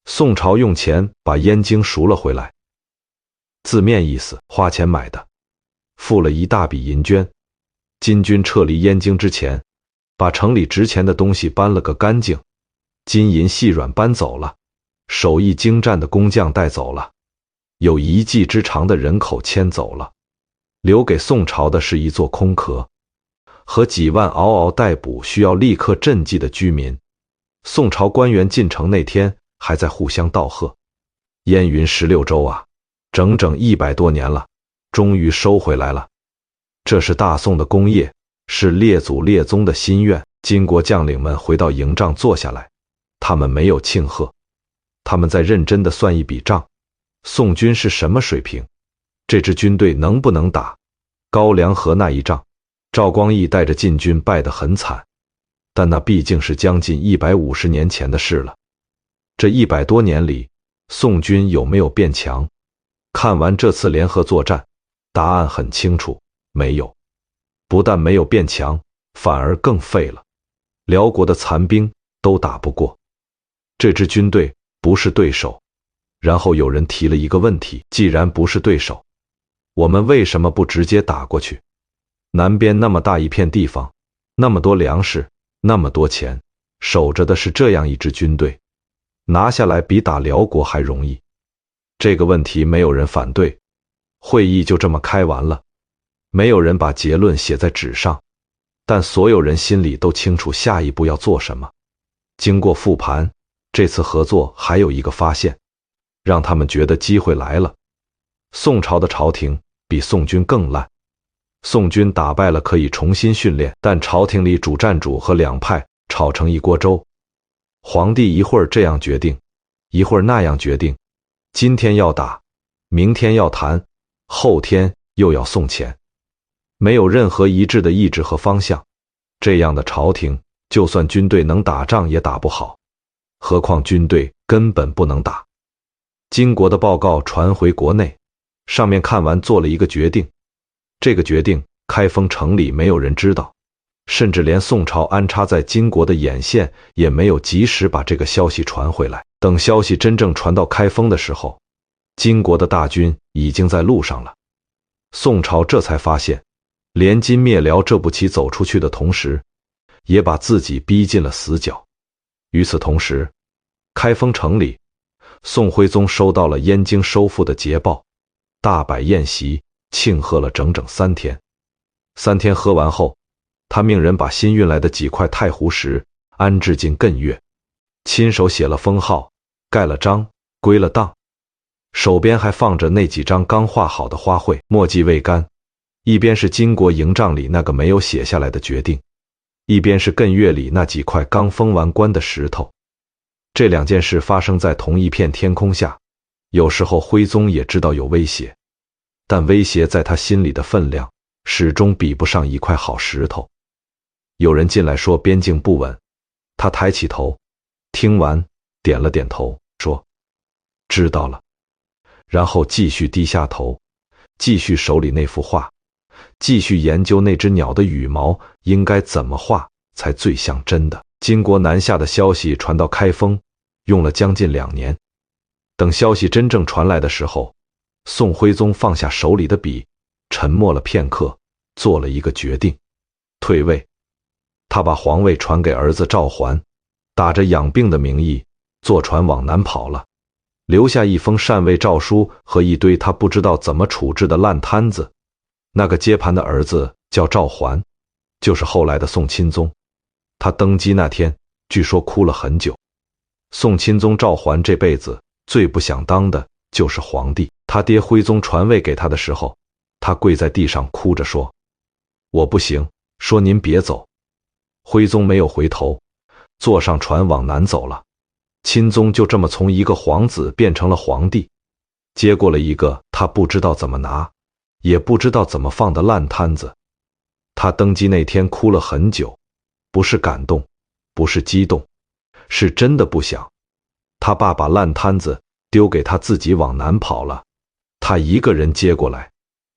宋朝用钱把燕京赎了回来，字面意思花钱买的，付了一大笔银绢。金军撤离燕京之前，把城里值钱的东西搬了个干净，金银细软搬走了，手艺精湛的工匠带走了，有一技之长的人口迁走了，留给宋朝的是一座空壳和几万嗷嗷待哺需要立刻赈济的居民。宋朝官员进城那天还在互相道贺，燕云16州啊，整整100多年了，终于收回来了。这是大宋的功业，是列祖列宗的心愿。金国将领们回到营帐坐下来，他们没有庆贺，他们在认真地算一笔账。宋军是什么水平？这支军队能不能打？高梁河那一仗，赵光义带着禁军败得很惨，但那毕竟是将近150年前的事了。这100多年里，宋军有没有变强？看完这次联合作战，答案很清楚，没有。不但没有变强，反而更废了。辽国的残兵都打不过，这支军队不是对手。然后有人提了一个问题，既然不是对手，我们为什么不直接打过去？南边那么大一片地方，那么多粮食，那么多钱，守着的是这样一支军队，拿下来比打辽国还容易。这个问题没有人反对，会议就这么开完了。没有人把结论写在纸上，但所有人心里都清楚下一步要做什么。经过复盘，这次合作还有一个发现，让他们觉得机会来了。宋朝的朝廷比宋军更烂，宋军打败了可以重新训练，但朝廷里主战主和两派吵成一锅粥。皇帝一会儿这样决定，一会儿那样决定，今天要打，明天要谈，后天又要送钱，没有任何一致的意志和方向。这样的朝廷，就算军队能打仗也打不好，何况军队根本不能打。金国的报告传回国内，上面看完做了一个决定。这个决定，开封城里没有人知道，甚至连宋朝安插在金国的眼线也没有及时把这个消息传回来。等消息真正传到开封的时候，金国的大军已经在路上了。宋朝这才发现，联金灭辽这步棋走出去的同时，也把自己逼进了死角。与此同时，开封城里，宋徽宗收到了燕京收复的捷报，大摆宴席，庆贺了整整3天。3天喝完后，他命人把新运来的几块太湖石安置进艮岳，亲手写了封号，盖了章，归了档，手边还放着那几张刚画好的花卉，墨迹未干。一边是金国营帐里那个没有写下来的决定，一边是艮岳里那几块刚封完关的石头。这2件事发生在同一片天空下，有时候徽宗也知道有威胁，但威胁在他心里的分量始终比不上一块好石头。有人进来说边境不稳，他抬起头，听完点了点头，说知道了，然后继续低下头，继续手里那幅画，继续研究那只鸟的羽毛应该怎么画才最像真的。金国南下的消息传到开封，用了将近2年。等消息真正传来的时候，宋徽宗放下手里的笔，沉默了片刻，做了一个决定：退位。他把皇位传给儿子赵桓，打着养病的名义，坐船往南跑了，留下一封禅位诏书和一堆他不知道怎么处置的烂摊子。那个接盘的儿子叫赵桓，就是后来的宋钦宗。他登基那天，据说哭了很久。宋钦宗赵桓这辈子最不想当的就是皇帝。他爹徽宗传位给他的时候，他跪在地上哭着说：“我不行。”说：“您别走。”徽宗没有回头，坐上船往南走了。钦宗就这么从一个皇子变成了皇帝，接过了一个他不知道怎么拿，也不知道怎么放的烂摊子。他登基那天哭了很久，不是感动，不是激动，是真的不想。他爸把烂摊子丢给他自己往南跑了，他一个人接过来，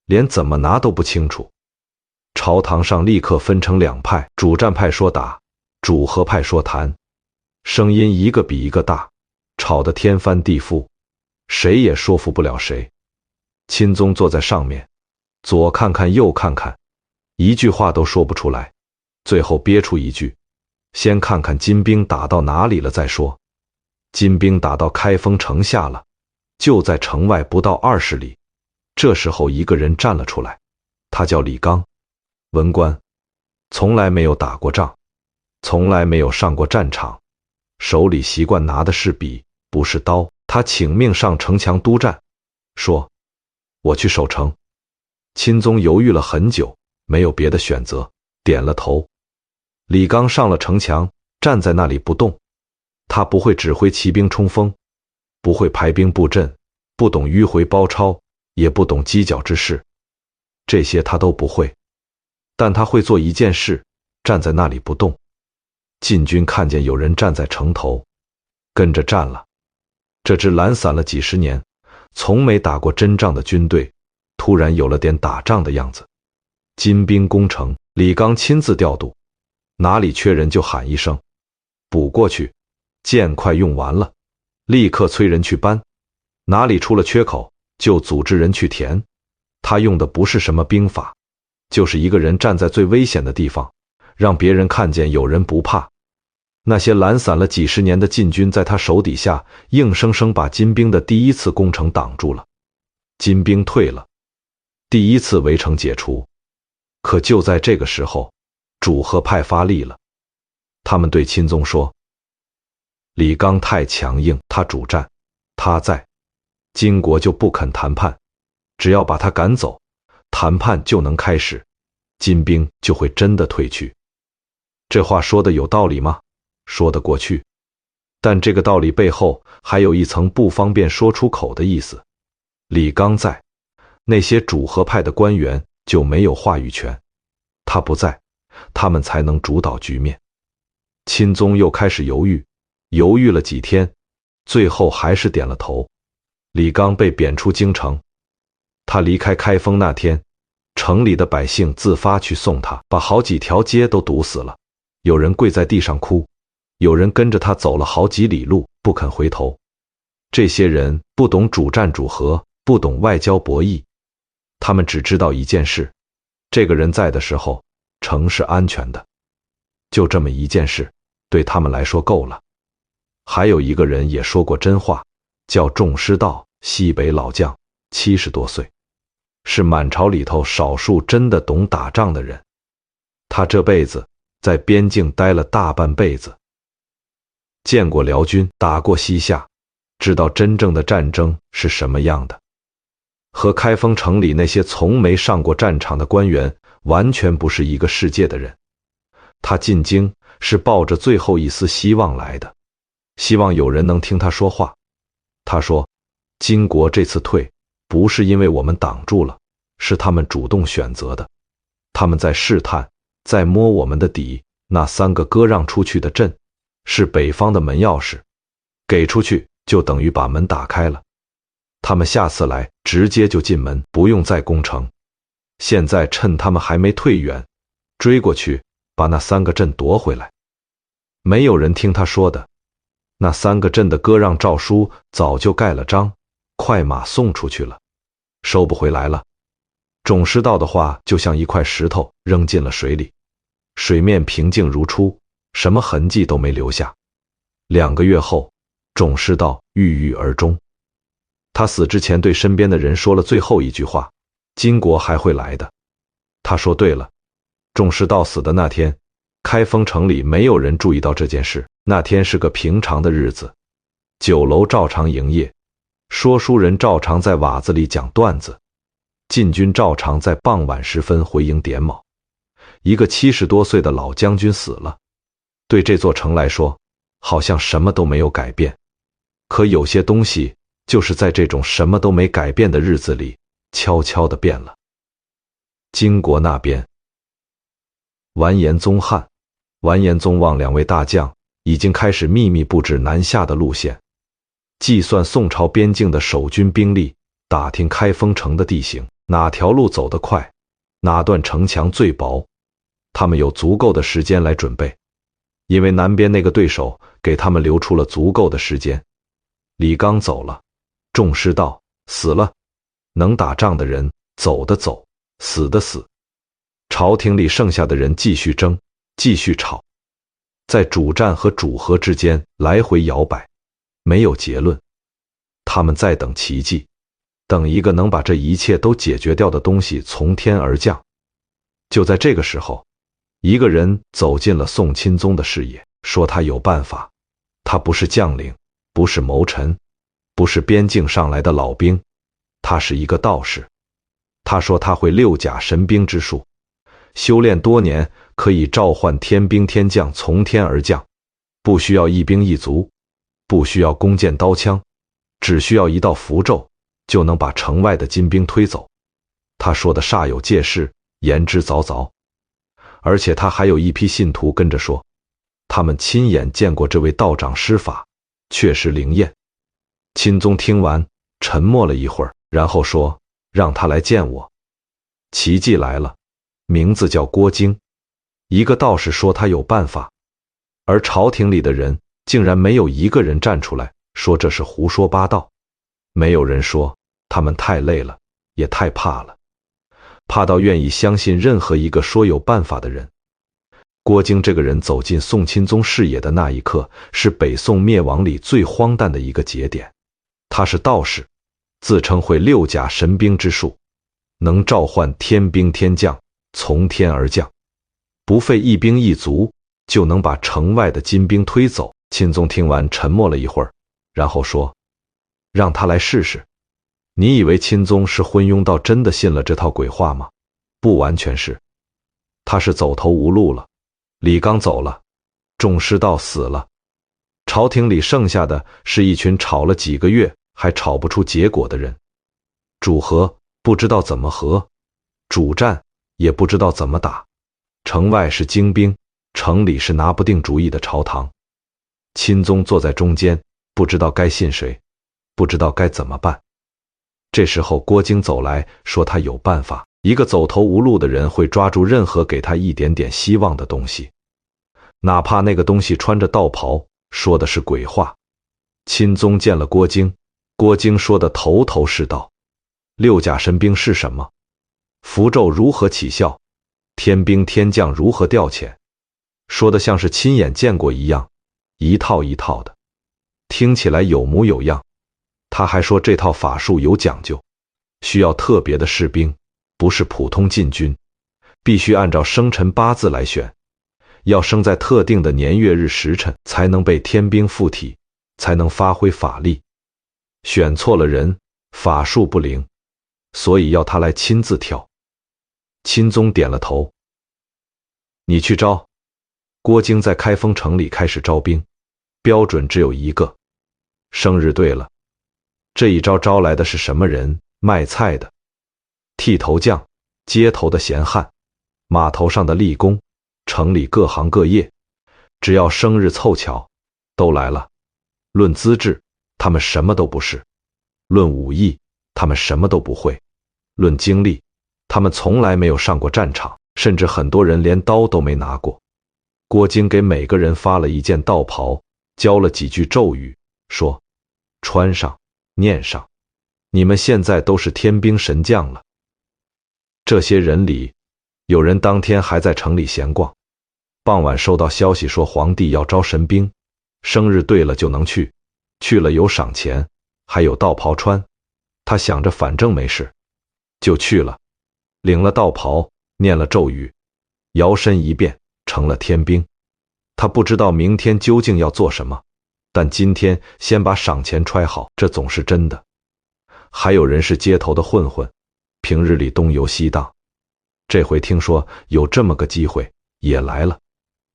连怎么拿都不清楚。朝堂上立刻分成2派，主战派说打，主和派说谈，声音一个比一个大，吵得天翻地覆，谁也说服不了谁。钦宗坐在上面，左看看右看看，一句话都说不出来，最后憋出一句：先看看金兵打到哪里了再说。金兵打到开封城下了，就在城外不到20里。这时候一个人站了出来，他叫李纲，文官，从来没有打过仗，从来没有上过战场，手里习惯拿的是笔，不是刀。他请命上城墙督战，说：我去守城。钦宗犹豫了很久，没有别的选择，点了头。李纲上了城墙，站在那里不动。他不会指挥骑兵冲锋，不会排兵布阵，不懂迂回包抄，也不懂犄角之势，这些他都不会。但他会做一件事，站在那里不动。禁军看见有人站在城头，跟着站了。这支懒散了几十年，从没打过真仗的军队，突然有了点打仗的样子。金兵攻城，李纲亲自调度，哪里缺人就喊一声，补过去。箭快用完了，立刻催人去搬，哪里出了缺口，就组织人去填。他用的不是什么兵法，就是一个人站在最危险的地方，让别人看见有人不怕。那些懒散了几十年的禁军在他手底下，硬生生把金兵的第一次攻城挡住了。金兵退了，第一次围城解除。可就在这个时候，主和派发力了。他们对钦宗说：李纲太强硬，他主战，他在，金国就不肯谈判，只要把他赶走，谈判就能开始，金兵就会真的退去。这话说的有道理吗？说得过去，但这个道理背后还有一层不方便说出口的意思。李纲在，那些主和派的官员就没有话语权，他不在，他们才能主导局面。钦宗又开始犹豫，犹豫了几天，最后还是点了头。李纲被贬出京城。他离开开封那天，城里的百姓自发去送他，把好几条街都堵死了。有人跪在地上哭，有人跟着他走了好几里路，不肯回头。这些人不懂主战主和，不懂外交博弈，他们只知道一件事：这个人在的时候，城是安全的。就这么一件事，对他们来说够了。还有一个人也说过真话，叫仲师道，西北老将，70多岁，是满朝里头少数真的懂打仗的人。他这辈子在边境待了大半辈子，见过辽军，打过西夏，知道真正的战争是什么样的。和开封城里那些从没上过战场的官员完全不是一个世界的人。他进京是抱着最后一丝希望来的，希望有人能听他说话。他说：金国这次退，不是因为我们挡住了，是他们主动选择的。他们在试探，在摸我们的底。那3个割让出去的镇，是北方的门钥匙，给出去就等于把门打开了。他们下次来，直接就进门，不用再攻城。现在趁他们还没退远，追过去，把那3个镇夺回来。没有人听他说的，那3个镇的割让诏书早就盖了章，快马送出去了，收不回来了。种师道的话就像一块石头扔进了水里，水面平静如初，什么痕迹都没留下。2个月后，种师道郁郁而终。他死之前对身边的人说了最后一句话：金国还会来的。他说对了。种师道死的那天，开封城里没有人注意到这件事。那天是个平常的日子，酒楼照常营业，说书人照常在瓦子里讲段子，禁军照常在傍晚时分回营点卯。一个70多岁的老将军死了，对这座城来说，好像什么都没有改变。可有些东西就是在这种什么都没改变的日子里，悄悄地变了。金国那边，完颜宗翰、完颜宗望2位大将已经开始秘密布置南下的路线，计算宋朝边境的守军兵力，打听开封城的地形，哪条路走得快，哪段城墙最薄。他们有足够的时间来准备，因为南边那个对手给他们留出了足够的时间。李纲走了，众师道：死了。能打仗的人走的走，死的死。朝廷里剩下的人继续争，继续吵，在主战和主和之间来回摇摆，没有结论。他们在等奇迹，等一个能把这一切都解决掉的东西从天而降。就在这个时候，一个人走进了宋钦宗的视野，说他有办法。他不是将领，不是谋臣，不是边境上来的老兵，他是一个道士。他说他会六甲神兵之术，修炼多年，可以召唤天兵天将从天而降，不需要一兵一卒，不需要弓箭刀枪，只需要一道符咒，就能把城外的金兵推走。他说的煞有介事，言之凿凿。而且他还有一批信徒跟着说，他们亲眼见过这位道长施法，确实灵验。钦宗听完，沉默了一会儿，然后说：让他来见我。奇迹来了，名字叫郭京。一个道士说他有办法，而朝廷里的人竟然没有一个人站出来说这是胡说八道。没有人说，他们太累了，也太怕了，怕到愿意相信任何一个说有办法的人。郭京这个人走进宋钦宗视野的那一刻，是北宋灭亡里最荒诞的一个节点。他是道士，自称会六甲神兵之术，能召唤天兵天将从天而降，不费一兵一卒就能把城外的金兵推走。钦宗听完沉默了一会儿，然后说：让他来试试。你以为钦宗是昏庸到真的信了这套鬼话吗？不完全是，他是走投无路了。李纲走了，众师道死了，朝廷里剩下的是一群吵了几个月还吵不出结果的人。主和不知道怎么和，主战也不知道怎么打。城外是精兵，城里是拿不定主意的朝堂。钦宗坐在中间，不知道该信谁，不知道该怎么办。这时候郭京走来，说他有办法。一个走投无路的人会抓住任何给他一点点希望的东西，哪怕那个东西穿着道袍，说的是鬼话。钦宗见了郭京，郭京说的头头是道。六甲神兵是什么？符咒如何起效？天兵天将如何调遣？说的像是亲眼见过一样，一套一套的，听起来有模有样。他还说这套法术有讲究，需要特别的士兵，不是普通禁军，必须按照生辰八字来选，要生在特定的年月日时辰，才能被天兵附体，才能发挥法力。选错了人，法术不灵，所以要他来亲自挑。钦宗点了头，你去招。郭京在开封城里开始招兵，标准只有一个，生日对了。这一招招来的是什么人？卖菜的、剃头匠、街头的闲汉、码头上的力工、城里各行各业，只要生日凑巧，都来了。论资质，他们什么都不是；论武艺，他们什么都不会；论经历，他们从来没有上过战场，甚至很多人连刀都没拿过。郭京给每个人发了一件道袍，教了几句咒语，说：穿上，念上，你们现在都是天兵神将了。这些人里，有人当天还在城里闲逛，傍晚收到消息说皇帝要招神兵，生日对了就能去，去了有赏钱，还有道袍穿。他想着反正没事，就去了，领了道袍，念了咒语，摇身一变成了天兵。他不知道明天究竟要做什么，但今天先把赏钱揣好，这总是真的。还有人是街头的混混，平日里东游西荡，这回听说有这么个机会，也来了。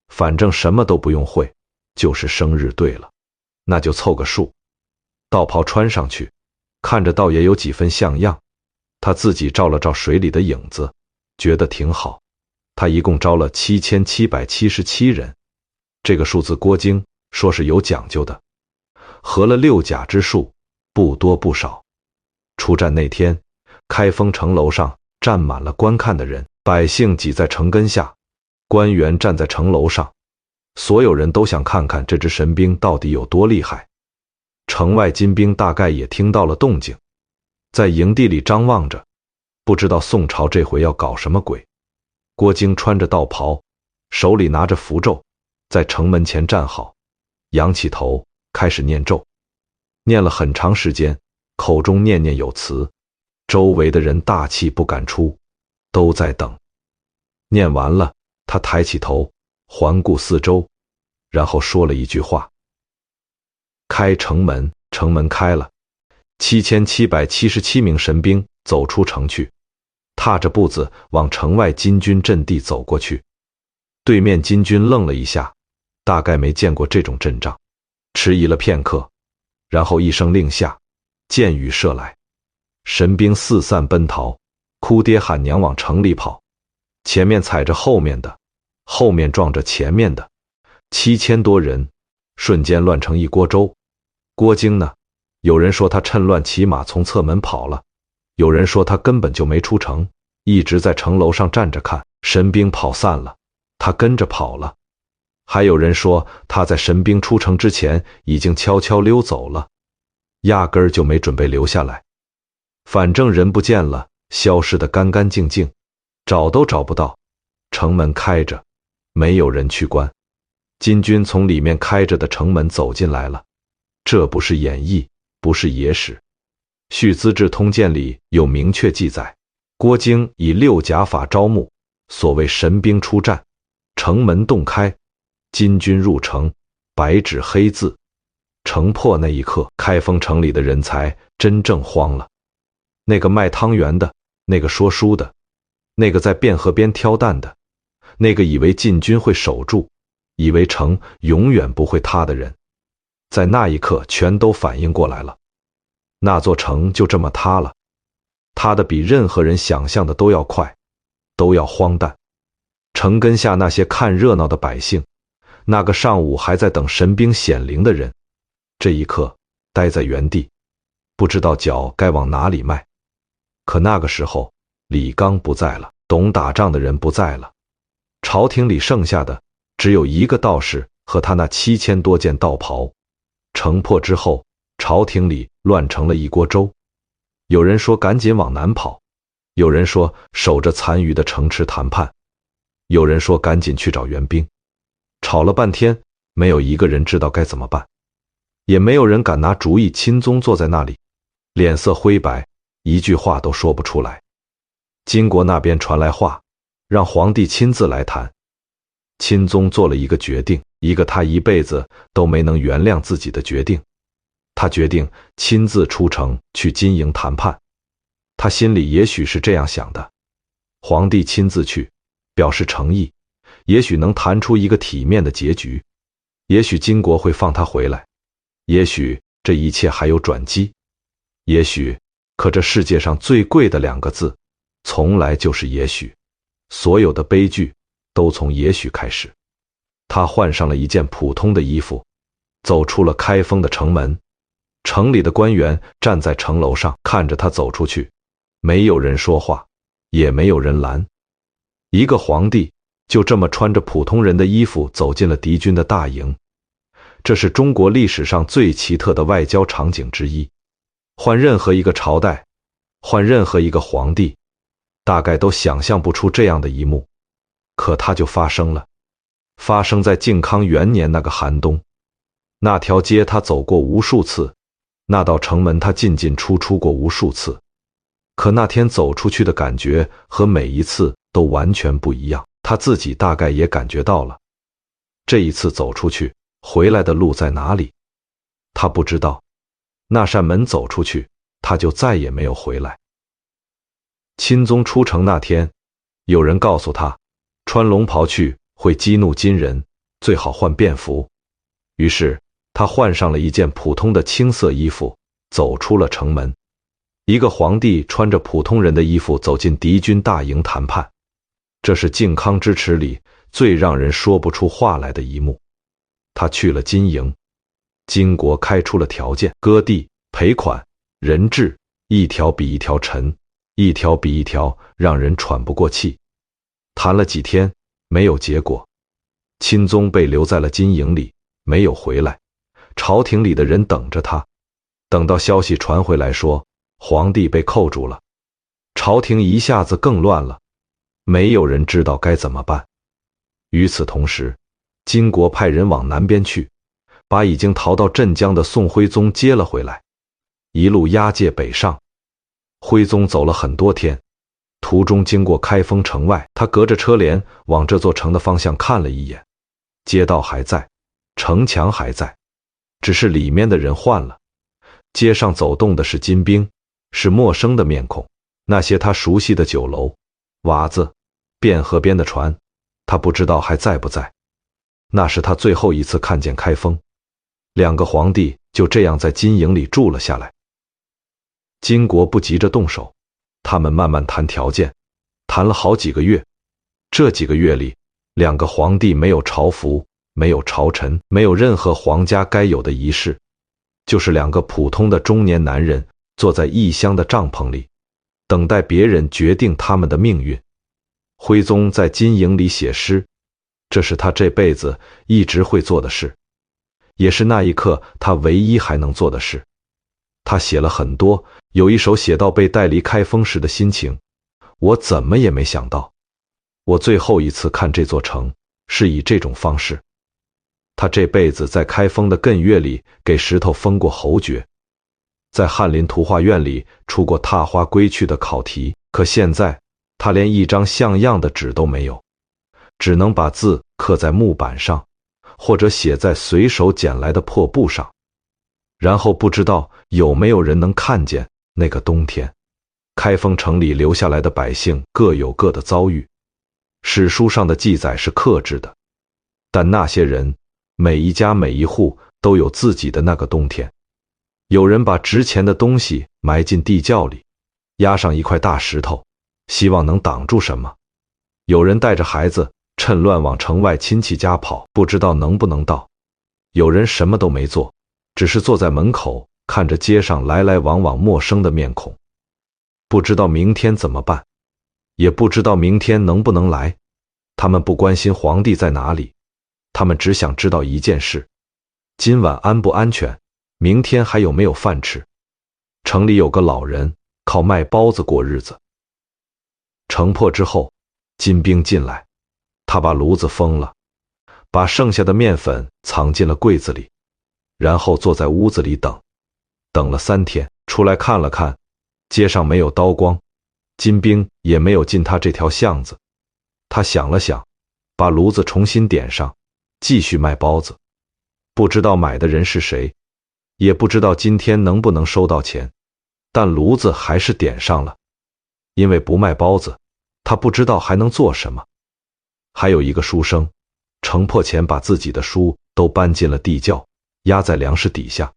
反正什么都不用会，就是生日对了，那就凑个数。道袍穿上去，看着倒也有几分像样。他自己照了照水里的影子，觉得挺好。他一共招了7777人，这个数字郭京说是有讲究的，合了六甲之数，不多不少。出战那天，开封城楼上站满了观看的人，百姓挤在城根下，官员站在城楼上，所有人都想看看这支神兵到底有多厉害。城外金兵大概也听到了动静，在营地里张望着，不知道宋朝这回要搞什么鬼。郭京穿着道袍，手里拿着符咒，在城门前站好，仰起头开始念咒，念了很长时间，口中念念有词，周围的人大气不敢出，都在等。念完了，他抬起头环顾四周，然后说了一句话：开城门。城门开了，7777名神兵走出城去，踏着步子往城外金军阵地走过去。对面金军愣了一下，大概没见过这种阵仗，迟疑了片刻，然后一声令下，箭雨射来，神兵四散奔逃，哭爹喊娘往城里跑，前面踩着后面的，后面撞着前面的，7000多人瞬间乱成一锅粥。郭京呢？有人说他趁乱骑马从侧门跑了，有人说他根本就没出城，一直在城楼上站着看，神兵跑散了，他跟着跑了。还有人说他在神兵出城之前已经悄悄溜走了，压根儿就没准备留下来。反正人不见了，消失得干干净净，找都找不到。城门开着，没有人去关。金军从里面开着的城门走进来了。这不是演绎，不是野史，《续资治通鉴》里有明确记载，郭京以6甲法招募，所谓神兵出战，城门洞开，金军入城，白纸黑字。城破那一刻，开封城里的人才真正慌了。那个卖汤圆的，那个说书的，那个在汴河边挑担的，那个以为晋军会守住，以为城永远不会塌的人，在那一刻全都反应过来了，那座城就这么塌了，塌的比任何人想象的都要快，都要荒诞。城根下那些看热闹的百姓，那个上午还在等神兵显灵的人，这一刻待在原地，不知道脚该往哪里迈。可那个时候，李纲不在了，懂打仗的人不在了，朝廷里剩下的只有一个道士和他那7000多件道袍。城破之后，朝廷里乱成了一锅粥。有人说赶紧往南跑，有人说守着残余的城池谈判，有人说赶紧去找援兵。吵了半天，没有一个人知道该怎么办，也没有人敢拿主意。钦宗坐在那里，脸色灰白，一句话都说不出来。金国那边传来话，让皇帝亲自来谈。钦宗做了一个决定，一个他一辈子都没能原谅自己的决定。他决定亲自出城去金营谈判。他心里也许是这样想的，皇帝亲自去，表示诚意，也许能谈出一个体面的结局，也许金国会放他回来，也许这一切还有转机，也许，可这世界上最贵的2个字，从来就是也许。所有的悲剧都从也许开始。他换上了一件普通的衣服，走出了开封的城门。城里的官员站在城楼上看着他走出去，没有人说话，也没有人拦。一个皇帝就这么穿着普通人的衣服走进了敌军的大营，这是中国历史上最奇特的外交场景之一。换任何一个朝代，换任何一个皇帝，大概都想象不出这样的一幕，可它就发生了。发生在靖康元年那个寒冬。那条街他走过无数次，那道城门他进进出出过无数次，可那天走出去的感觉和每一次都完全不一样，他自己大概也感觉到了。这一次走出去，回来的路在哪里？他不知道。那扇门走出去，他就再也没有回来。钦宗出城那天，有人告诉他，穿龙袍去会激怒金人，最好换便服。于是他换上了一件普通的青色衣服，走出了城门。一个皇帝穿着普通人的衣服走进敌军大营谈判，这是靖康之耻里最让人说不出话来的一幕。他去了金营，金国开出了条件，割地、赔款、人质，一条比一条沉，一条比一条让人喘不过气。谈了几天，没有结果。钦宗被留在了金营里，没有回来。朝廷里的人等着他，等到消息传回来说皇帝被扣住了，朝廷一下子更乱了，没有人知道该怎么办。与此同时，金国派人往南边去，把已经逃到镇江的宋徽宗接了回来，一路押解北上。徽宗走了很多天，途中经过开封城外，他隔着车帘往这座城的方向看了一眼，街道还在，城墙还在，只是里面的人换了。街上走动的是金兵，是陌生的面孔，那些他熟悉的酒楼、瓦子、汴河边的船，他不知道还在不在。那是他最后一次看见开封。两个皇帝就这样在金营里住了下来。金国不急着动手，他们慢慢谈条件，谈了好几个月。这几个月里，两个皇帝没有朝服，没有朝臣，没有任何皇家该有的仪式，就是两个普通的中年男人坐在异乡的帐篷里，等待别人决定他们的命运。徽宗在金营里写诗，这是他这辈子一直会做的事，也是那一刻他唯一还能做的事。他写了很多，有一首写到被带离开封时的心情。我怎么也没想到，我最后一次看这座城是以这种方式。他这辈子在开封的艮岳里给石头封过侯爵，在翰林图画院里出过踏花归去的考题，可现在他连一张像样的纸都没有，只能把字刻在木板上，或者写在随手捡来的破布上。然后不知道有没有人能看见那个冬天，开封城里留下来的百姓各有各的遭遇，史书上的记载是克制的，但那些人每一家每一户都有自己的那个冬天。有人把值钱的东西埋进地窖里，压上一块大石头，希望能挡住什么。有人带着孩子趁乱往城外亲戚家跑，不知道能不能到。有人什么都没做，只是坐在门口看着街上来来往往陌生的面孔，不知道明天怎么办，也不知道明天能不能来。他们不关心皇帝在哪里，他们只想知道一件事：今晚安不安全，明天还有没有饭吃。城里有个老人靠卖包子过日子。城破之后，金兵进来，他把炉子封了，把剩下的面粉藏进了柜子里，然后坐在屋子里等了3天，出来看了看，街上没有刀光，金兵也没有进他这条巷子。他想了想，把炉子重新点上，继续卖包子。不知道买的人是谁，也不知道今天能不能收到钱，但炉子还是点上了。因为不卖包子，他不知道还能做什么。还有一个书生，城破前把自己的书都搬进了地窖，压在粮食底下，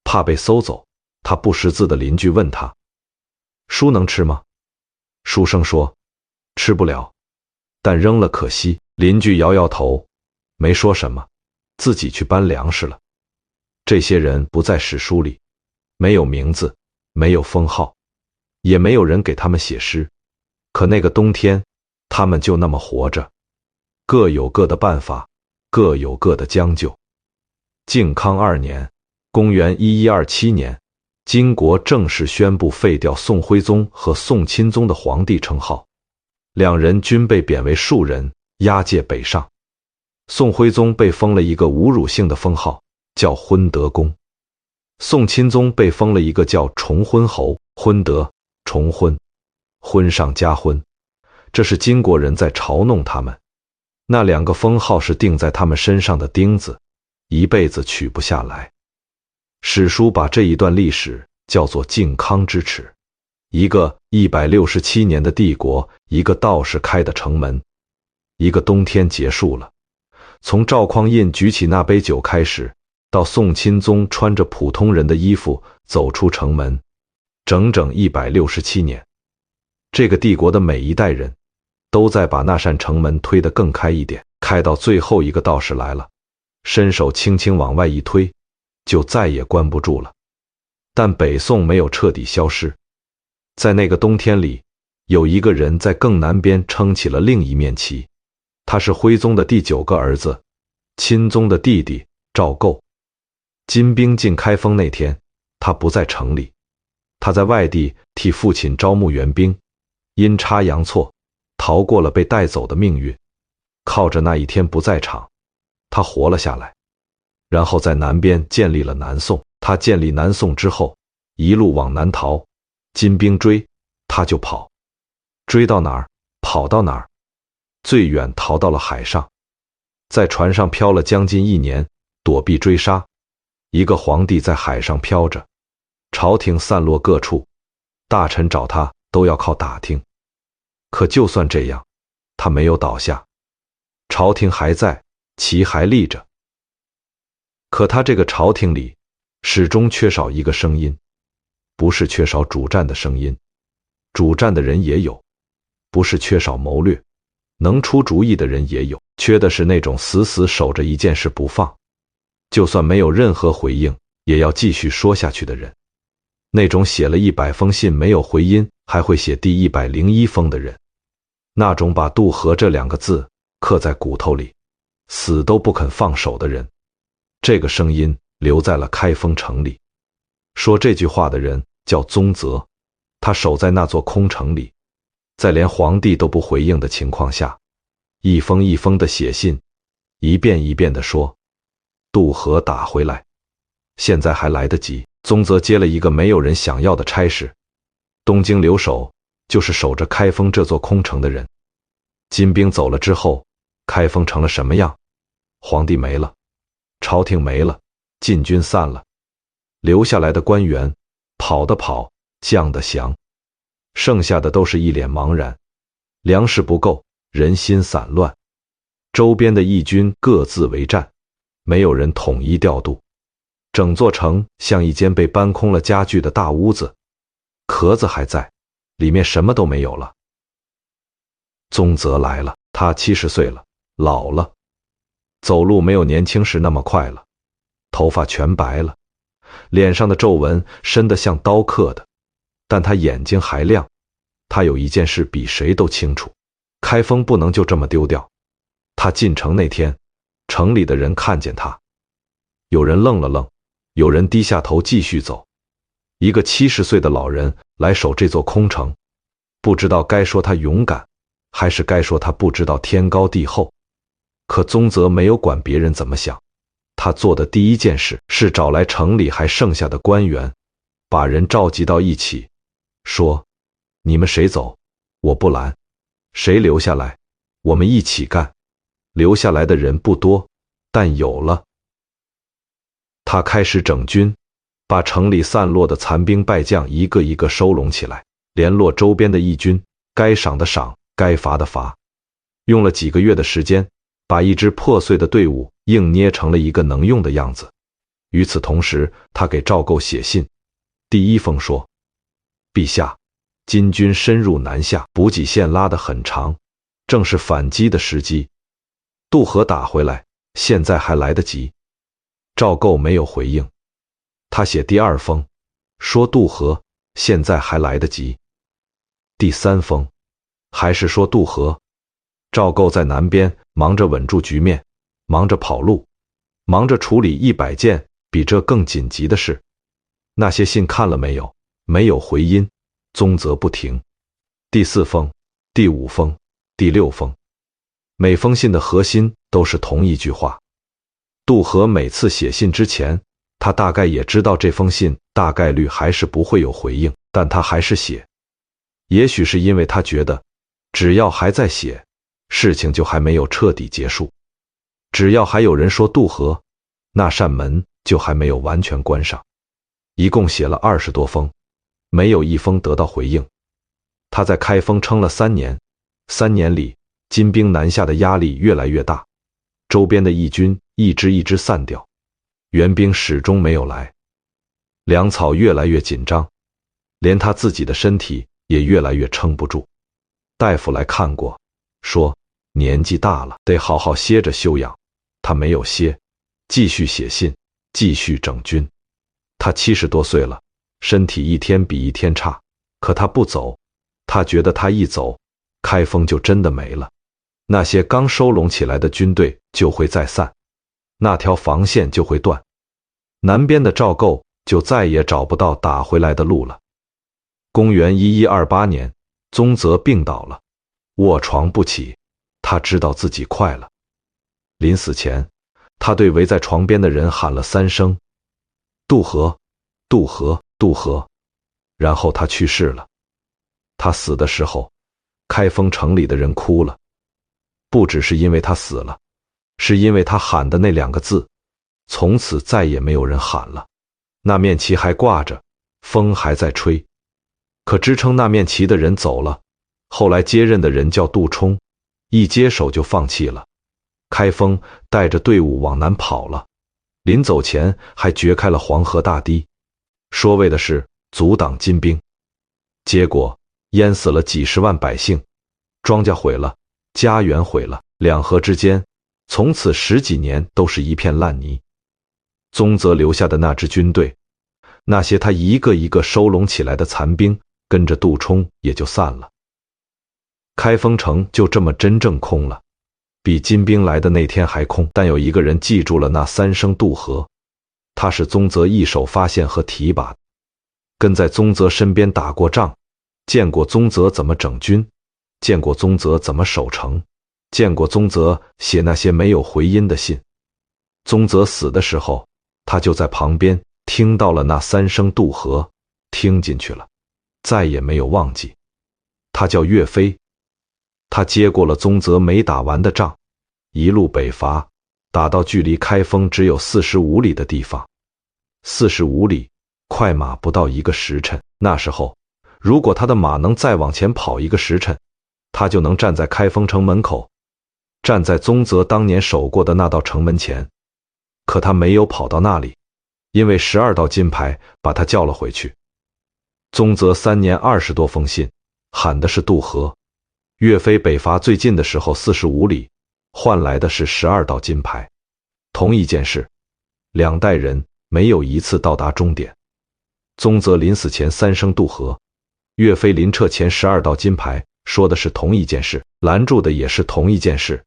怕被搜走。他不识字的邻居问他：书能吃吗？书生说：吃不了，但扔了可惜。邻居摇摇头，没说什么，自己去搬粮食了。这些人不在史书里，没有名字，没有封号，也没有人给他们写诗。可那个冬天，他们就那么活着，各有各的办法，各有各的将就。靖康2年，公元1127年，金国正式宣布废掉宋徽宗和宋钦宗的皇帝称号，两人均被贬为庶人，押解北上。宋徽宗被封了一个侮辱性的封号，叫昏德公。宋钦宗被封了一个叫重昏侯，昏德、重昏，昏上加昏，这是金国人在嘲弄他们。那两个封号是钉在他们身上的钉子，一辈子取不下来。史书把这一段历史叫做靖康之耻，一个167年的帝国，一个道士开的城门，一个冬天结束了。从赵匡胤举起那杯酒开始，到宋钦宗穿着普通人的衣服走出城门，整整167年。这个帝国的每一代人都在把那扇城门推得更开一点，开到最后一个道士来了，伸手轻轻往外一推，就再也关不住了。但北宋没有彻底消失，在那个冬天里，有一个人在更南边撑起了另一面旗，他是徽宗的第9个儿子，钦宗的弟弟赵构。金兵进开封那天，他不在城里，他在外地替父亲招募援兵，阴差阳错逃过了被带走的命运，靠着那一天不在场，他活了下来，然后在南边建立了南宋。他建立南宋之后，一路往南逃，金兵追，他就跑，追到哪儿跑到哪儿，最远逃到了海上，在船上漂了将近1年，躲避追杀。一个皇帝在海上漂着，朝廷散落各处，大臣找他都要靠打听。可就算这样，他没有倒下，朝廷还在，旗还立着。可他这个朝廷里始终缺少一个声音，不是缺少主战的声音，主战的人也有，不是缺少谋略，能出主意的人也有，缺的是那种死死守着一件事不放，就算没有任何回应也要继续说下去的人，那种写了100封信没有回音还会写第101封的人，那种把渡河这2个字刻在骨头里死都不肯放手的人，这个声音留在了开封城里。说这句话的人叫宗泽，他守在那座空城里，在连皇帝都不回应的情况下，一封一封的写信，一遍一遍地说渡河打回来，现在还来得及。宗泽接了一个没有人想要的差事，东京留守，就是守着开封这座空城的人。金兵走了之后，开封成了什么样？皇帝没了，朝廷没了，禁军散了，留下来的官员跑的跑，降的降，剩下的都是一脸茫然，粮食不够，人心散乱，周边的义军各自为战，没有人统一调度，整座城像一间被搬空了家具的大屋子，壳子还在，里面什么都没有了。宗泽来了，他70岁了，老了，走路没有年轻时那么快了，头发全白了，脸上的皱纹深得像刀刻的，但他眼睛还亮。他有一件事比谁都清楚，开封不能就这么丢掉。他进城那天，城里的人看见他，有人愣了愣，有人低下头继续走。一个70岁的老人来守这座空城，不知道该说他勇敢，还是该说他不知道天高地厚。可宗泽没有管别人怎么想，他做的第一件事是找来城里还剩下的官员，把人召集到一起，说：你们谁走，我不拦；谁留下来，我们一起干。留下来的人不多，但有了。他开始整军，把城里散落的残兵败将一个一个收拢起来，联络周边的义军，该赏的赏，该罚的罚。用了几个月的时间，把一支破碎的队伍硬捏成了一个能用的样子。与此同时，他给赵构写信，第一封说：陛下，金军深入南下，补给线拉得很长，正是反击的时机。渡河打回来，现在还来得及。赵构没有回应。他写第2封，说渡河，现在还来得及。第3封，还是说渡河。赵构在南边忙着稳住局面，忙着跑路，忙着处理100件比这更紧急的事。那些信看了没有？没有回音。宗泽不停。第4封、第5封、第6封，每封信的核心都是同一句话。渡河每次写信之前，他大概也知道这封信大概率还是不会有回应，但他还是写。也许是因为他觉得，只要还在写，事情就还没有彻底结束。只要还有人说渡河，那扇门就还没有完全关上。一共写了20多封，没有一封得到回应。他在开封撑了3年，3年里，金兵南下的压力越来越大，周边的义军一支一支散掉，援兵始终没有来，粮草越来越紧张，连他自己的身体也越来越撑不住。大夫来看过，说年纪大了，得好好歇着休养。他没有歇，继续写信，继续整军。他70多岁了，身体一天比一天差，可他不走。他觉得他一走，开封就真的没了，那些刚收拢起来的军队就会再散，那条防线就会断。南边的赵构就再也找不到打回来的路了。公元1128年，宗泽病倒了，卧床不起，他知道自己快了。临死前，他对围在床边的人喊了3声：“渡河，渡河，渡河。”然后他去世了。他死的时候，开封城里的人哭了，不只是因为他死了，是因为他喊的那2个字，从此再也没有人喊了。那面旗还挂着，风还在吹，可支撑那面旗的人走了，后来接任的人叫杜充，一接手就放弃了。开封带着队伍往南跑了，临走前还掘开了黄河大堤，说为的是阻挡金兵，结果淹死了几十万百姓，庄稼毁了，家园毁了，两河之间从此10几年都是一片烂泥。宗泽留下的那支军队，那些他一个一个收拢起来的残兵，跟着杜充也就散了。开封城就这么真正空了，比金兵来的那天还空。但有一个人记住了那3声渡河，他是宗泽一手发现和提拔的，跟在宗泽身边打过仗，见过宗泽怎么整军，见过宗泽怎么守城，见过宗泽写那些没有回音的信。宗泽死的时候，他就在旁边听到了那3声渡河，听进去了，再也没有忘记。他叫岳飞，他接过了宗泽没打完的仗，一路北伐，打到距离开封只有45里的地方。45里，快马不到1个时辰。那时候，如果他的马能再往前跑1个时辰，他就能站在开封城门口，站在宗泽当年守过的那道城门前。可他没有跑到那里，因为12道金牌把他叫了回去。宗泽3年20多封信，喊的是渡河。岳飞北伐最近的时候45里，换来的是12道金牌。同一件事，2代人没有一次到达终点。宗泽临死前3声渡河，岳飞临撤前12道金牌，说的是同一件事，拦住的也是同一件事。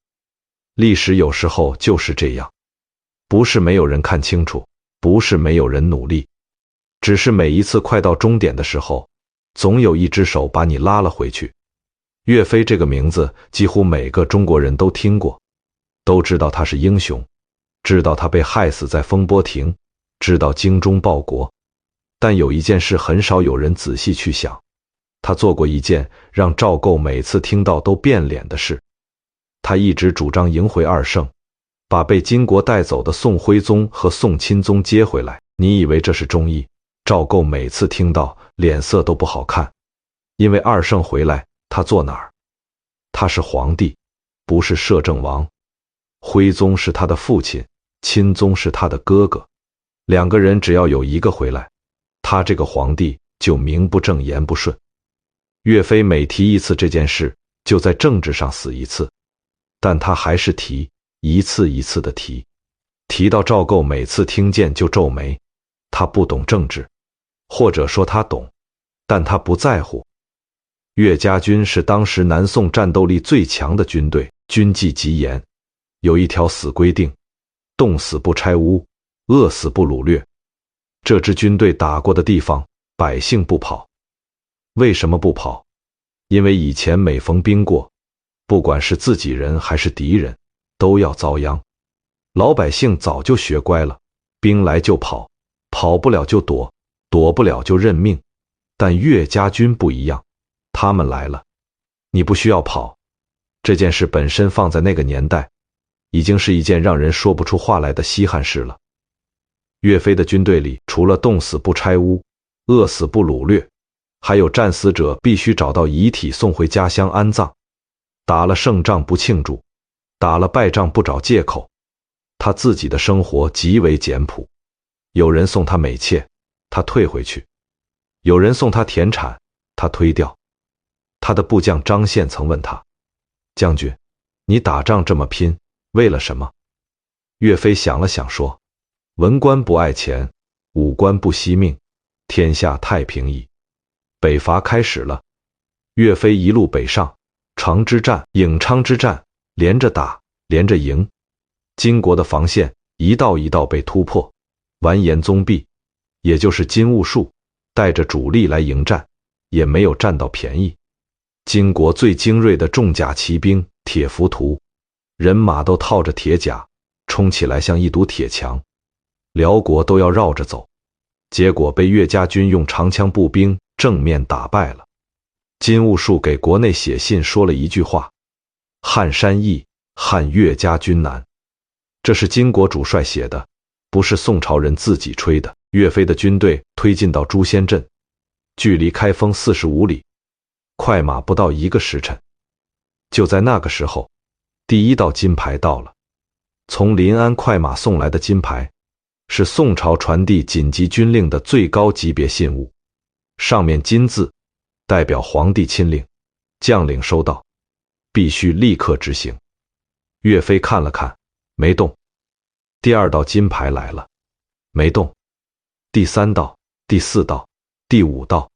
历史有时候就是这样，不是没有人看清楚，不是没有人努力，只是每一次快到终点的时候，总有一只手把你拉了回去。岳飞这个名字几乎每个中国人都听过，都知道他是英雄，知道他被害死在风波亭，知道精忠报国。但有一件事很少有人仔细去想，他做过一件让赵构每次听到都变脸的事。他一直主张迎回2圣，把被金国带走的宋徽宗和宋钦宗接回来。你以为这是忠义？赵构每次听到脸色都不好看，因为2圣回来，他坐哪儿？他是皇帝，不是摄政王。徽宗是他的父亲，钦宗是他的哥哥，2个人只要有一个回来，他这个皇帝就名不正言不顺。岳飞每提一次这件事，就在政治上死一次，但他还是提，一次一次的提，提到赵构每次听见就皱眉。他不懂政治，或者说他懂，但他不在乎。岳家军是当时南宋战斗力最强的军队，军纪极严，有一条死规定：冻死不拆屋，饿死不掳掠。这支军队打过的地方，百姓不跑。为什么不跑？因为以前每逢兵过，不管是自己人还是敌人，都要遭殃。老百姓早就学乖了，兵来就跑，跑不了就躲，躲不了就认命。但岳家军不一样，他们来了，你不需要跑。这件事本身放在那个年代，已经是一件让人说不出话来的稀罕事了。岳飞的军队里，除了冻死不拆屋，饿死不掳掠，还有战死者必须找到遗体送回家乡安葬，打了胜仗不庆祝，打了败仗不找借口。他自己的生活极为简朴，有人送他美妾，他退回去；有人送他田产，他推掉。他的部将张宪曾问他：将军，你打仗这么拼，为了什么？岳飞想了想说：文官不爱钱，武官不惜命，天下太平矣。北伐开始了，岳飞一路北上，长之战、颍昌之战，连着打，连着赢。金国的防线一道一道被突破，完颜宗弼、也就是金兀术，带着主力来迎战，也没有占到便宜。金国最精锐的重甲骑兵铁浮屠，人马都套着铁甲，冲起来像一堵铁墙，辽国都要绕着走，结果被岳家军用长枪步兵正面打败了。金兀术给国内写信说了一句话：汉山易，汉岳家军难。这是金国主帅写的，不是宋朝人自己吹的。岳飞的军队推进到朱仙镇，距离开封45里，快马不到1个时辰。就在那个时候，第一道金牌到了。从临安快马送来的金牌，是宋朝传递紧急军令的最高级别信物，上面金字，代表皇帝亲令，将领收到，必须立刻执行。岳飞看了看，没动。第二道金牌来了，没动。第3道、第4道、第5道，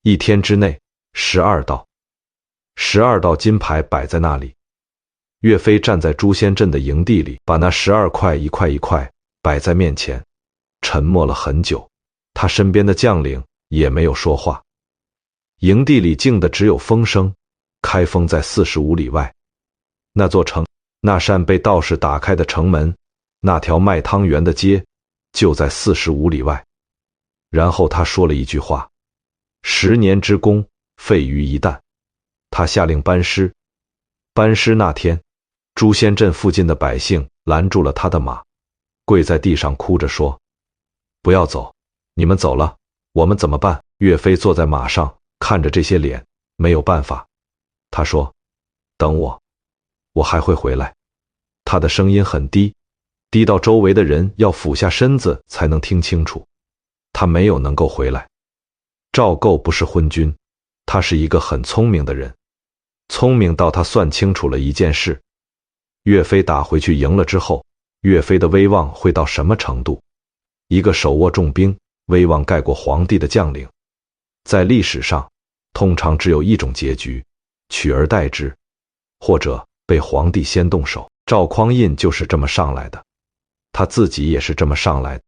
一天之内12道，12道金牌摆在那里。岳飞站在朱仙镇的营地里，把那12块一块一块摆在面前，沉默了很久。他身边的将领也没有说话。营地里静的只有风声。开封在45里外，那座城，那扇被道士打开的城门，那条卖汤圆的街，就在45里外。然后他说了一句话：10年之功，废于一旦。他下令班师。班师那天，朱仙镇附近的百姓拦住了他的马，跪在地上哭着说：不要走，你们走了，我们怎么办？岳飞坐在马上，看着这些脸，没有办法。他说：等我，我还会回来。他的声音很低，低到周围的人要俯下身子才能听清楚。他没有能够回来。赵构不是昏君，他是一个很聪明的人，聪明到他算清楚了一件事：岳飞打回去赢了之后，岳飞的威望会到什么程度？一个手握重兵，威望盖过皇帝的将领，在历史上通常只有一种结局：取而代之，或者被皇帝先动手。赵匡胤就是这么上来的，他自己也是这么上来的。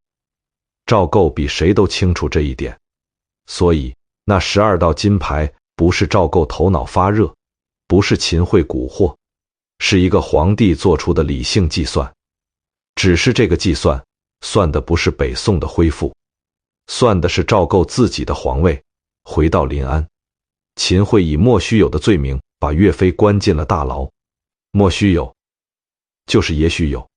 赵构比谁都清楚这一点，所以那12道金牌不是赵构头脑发热，不是秦桧蛊惑，是一个皇帝做出的理性计算。只是这个计算，算的不是北宋的恢复，算的是赵构自己的皇位，回到临安。秦桧以莫须有的罪名把岳飞关进了大牢。莫须有就是也许有，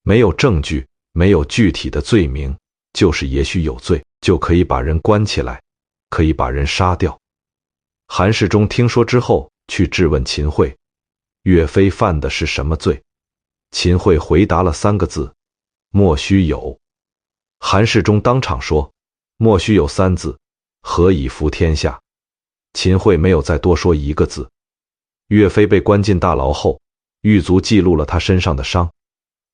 没有证据，没有具体的罪名，就是也许有罪，就可以把人关起来，可以把人杀掉。韩世忠听说之后，去质问秦桧，岳飞犯的是什么罪？秦桧回答了3个字：莫须有。韩世忠当场说：莫须有3字，何以服天下？秦桧没有再多说1个字。岳飞被关进大牢后，狱卒记录了他身上的伤，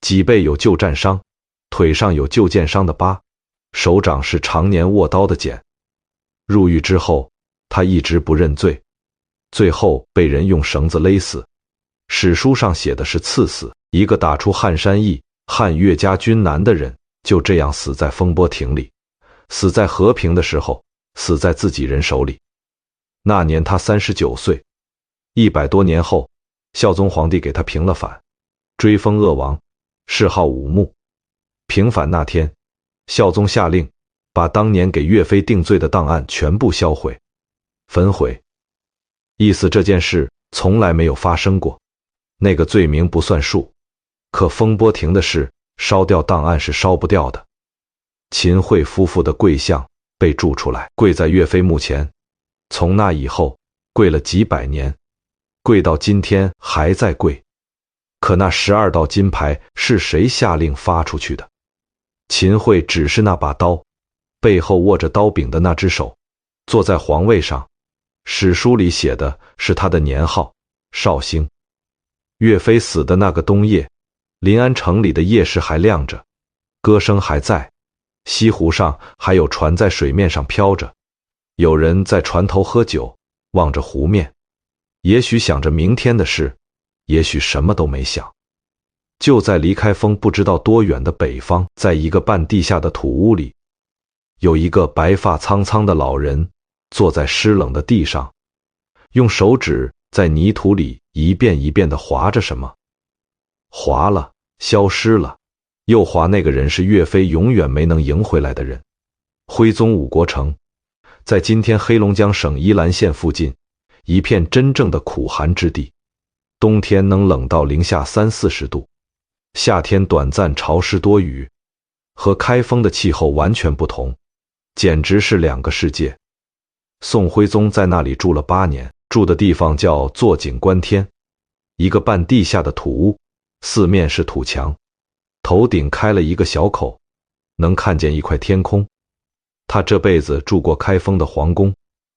脊背有旧战伤，腿上有旧剑伤的疤，手掌是常年握刀的茧。入狱之后，他一直不认罪，最后被人用绳子勒死。史书上写的是赐死，一个打出汉山易、汉岳家军难的人，就这样死在风波亭里，死在和平的时候，死在自己人手里。那年他39岁，100多年后，孝宗皇帝给他平了反，追封鄂王，谥号武穆。平反那天，孝宗下令把当年给岳飞定罪的档案全部销毁、焚毁，意思这件事从来没有发生过，那个罪名不算数。可风波亭的事，烧掉档案是烧不掉的。秦桧夫妇的跪像被铸出来，跪在岳飞墓前，从那以后跪了几百年，跪到今天还在跪。可那12道金牌是谁下令发出去的？秦桧只是那把刀，背后握着刀柄的那只手，坐在皇位上。史书里写的是他的年号绍兴。岳飞死的那个冬夜，临安城里的夜市还亮着，歌声还在，西湖上还有船在水面上飘着，有人在船头喝酒，望着湖面，也许想着明天的事，也许什么都没想。就在离开封不知道多远的北方，在一个半地下的土屋里，有一个白发苍苍的老人坐在湿冷的地上，用手指在泥土里一遍一遍地划着什么，划了，消失了，又划。那个人是岳飞永远没能赢回来的人。徽宗五国城在今天黑龙江省宜兰县附近，一片真正的苦寒之地，冬天能冷到零下30-40度，夏天短暂潮湿多雨，和开封的气候完全不同，简直是两个世界。宋徽宗在那里住了8年，住的地方叫坐井观天，一个半地下的土屋，四面是土墙，头顶开了一个小口，能看见一块天空。他这辈子住过开封的皇宫，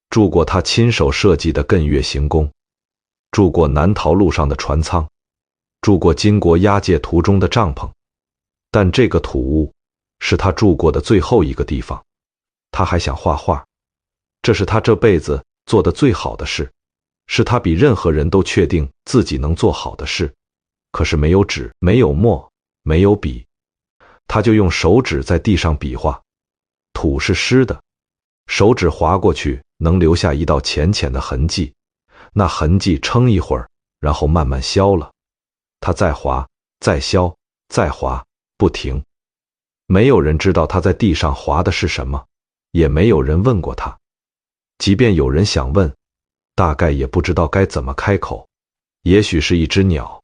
住过他亲手设计的艮岳行宫，住过南逃路上的船舱，住过金国押解途中的帐篷，但这个土屋是他住过的最后一个地方。他还想画画，这是他这辈子做的最好的事，是他比任何人都确定自己能做好的事。可是没有纸，没有墨，没有笔，他就用手指在地上比划。土是湿的，手指划过去能留下一道浅浅的痕迹，那痕迹撑一会儿，然后慢慢消了。他再划，再消，再划，不停。没有人知道他在地上划的是什么，也没有人问过他。即便有人想问，大概也不知道该怎么开口。也许是一只鸟，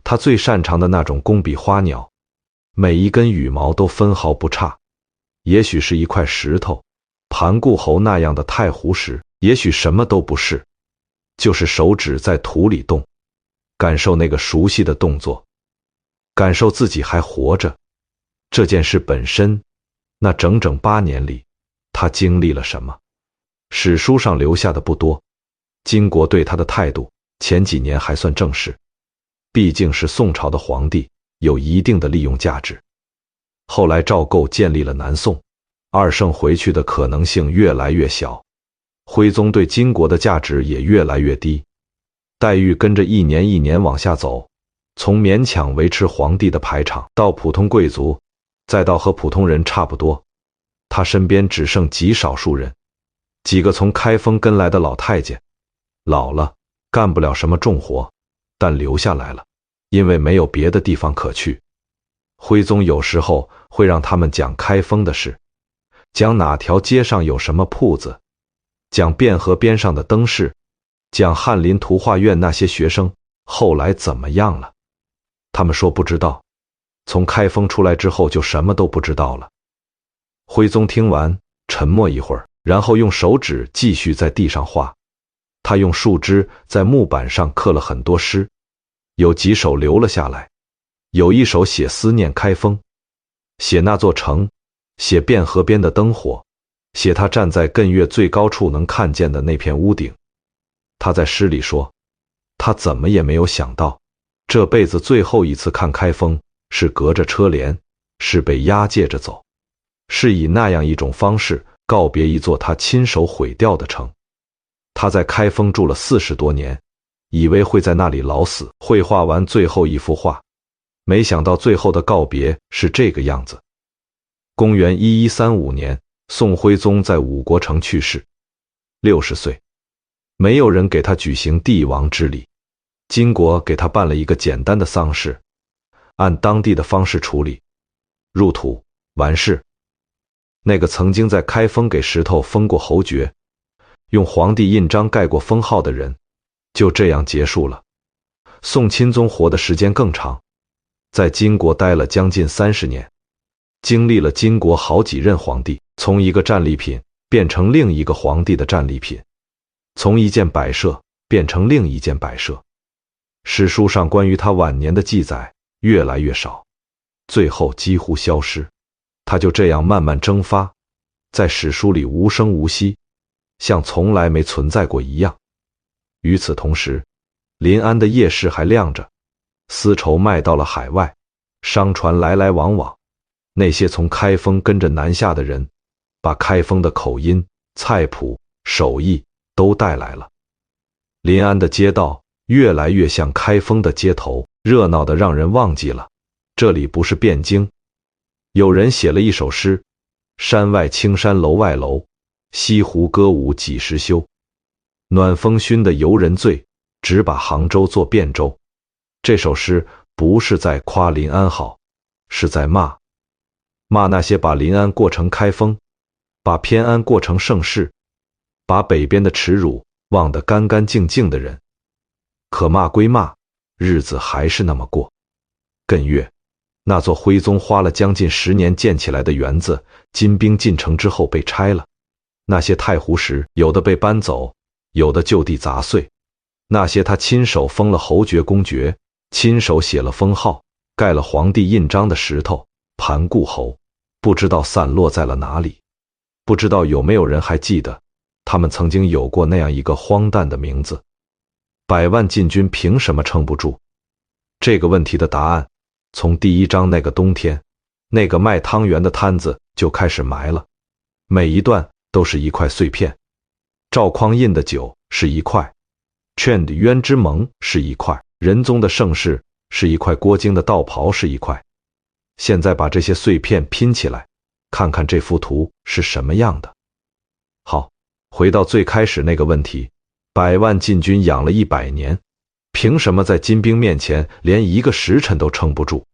他最擅长的那种工笔花鸟，每一根羽毛都分毫不差。也许是一块石头，盘固侯那样的太湖石，也许什么都不是，就是手指在土里动，感受那个熟悉的动作，感受自己还活着。这件事本身，那整整8年里，他经历了什么？史书上留下的不多，金国对他的态度前几年还算正式，毕竟是宋朝的皇帝，有一定的利用价值。后来赵构建立了南宋，二圣回去的可能性越来越小，徽宗对金国的价值也越来越低，待遇跟着一年一年往下走，从勉强维持皇帝的排场，到普通贵族，再到和普通人差不多。他身边只剩极少数人，几个从开封跟来的老太监，老了，干不了什么重活，但留下来了，因为没有别的地方可去。徽宗有时候会让他们讲开封的事，讲哪条街上有什么铺子，讲汴河边上的灯饰，讲翰林图画院那些学生后来怎么样了。他们说不知道，从开封出来之后就什么都不知道了。徽宗听完沉默一会儿，然后用手指继续在地上画。他用树枝在木板上刻了很多诗，有几首留了下来，有一首写思念开封，写那座城，写汴河边的灯火，写他站在艮岳最高处能看见的那片屋顶。他在诗里说，他怎么也没有想到，这辈子最后一次看开封是隔着车帘，是被押解着走，是以那样一种方式告别一座他亲手毁掉的城。他在开封住了40多年，以为会在那里老死，会画完最后一幅画，没想到最后的告别是这个样子。公元1135年，宋徽宗在五国城去世，60岁，没有人给他举行帝王之礼，金国给他办了一个简单的丧事，按当地的方式处理，入土完事。那个曾经在开封给石头封过侯爵，用皇帝印章盖过封号的人，就这样结束了。宋钦宗活的时间更长，在金国待了将近30年，经历了金国好几任皇帝，从一个战利品变成另一个皇帝的战利品，从一件摆设变成另一件摆设。史书上关于他晚年的记载越来越少，最后几乎消失。他就这样慢慢蒸发，在史书里无声无息，像从来没存在过一样。与此同时，临安的夜市还亮着，丝绸卖到了海外，商船来来往往，那些从开封跟着南下的人，把开封的口音、菜谱、手艺都带来了。临安的街道越来越像开封的街头，热闹得让人忘记了这里不是汴京。有人写了一首诗，山外青山楼外楼，西湖歌舞几时休？暖风熏得游人醉，只把杭州作汴州。这首诗不是在夸临安好，是在骂那些把临安过成开封，把偏安过成盛世，把北边的耻辱忘得干干净净的人。可骂归骂，日子还是那么过。艮月，那座徽宗花了将近10年建起来的园子，金兵进城之后被拆了。那些太湖石，有的被搬走，有的就地砸碎。那些他亲手封了侯爵公爵，亲手写了封号，盖了皇帝印章的石头，盘固侯，不知道散落在了哪里。不知道有没有人还记得，他们曾经有过那样一个荒诞的名字。100万禁军凭什么撑不住？这个问题的答案，从第1章那个冬天，那个卖汤圆的摊子就开始埋了。每一段都是一块碎片。赵匡胤的酒是一块，劝的渊之盟是一块，仁宗的盛世是一块，郭京的道袍是一块。现在把这些碎片拼起来，看看这幅图是什么样的。好，回到最开始那个问题，100万禁军养了100年，凭什么在金兵面前连1个时辰都撑不住？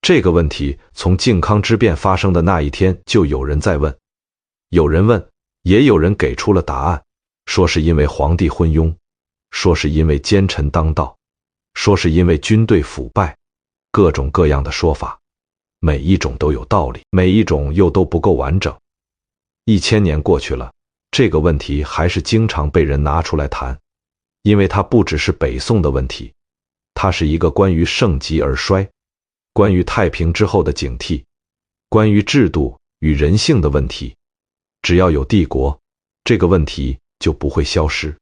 这个问题从靖康之变发生的那一天就有人在问，有人问，也有人给出了答案，说是因为皇帝昏庸，说是因为奸臣当道，说是因为军队腐败，各种各样的说法，每一种都有道理，每一种又都不够完整。1000年过去了，这个问题还是经常被人拿出来谈，因为它不只是北宋的问题，它是一个关于盛极而衰，关于太平之后的警惕，关于制度与人性的问题。只要有帝国，这个问题就不会消失。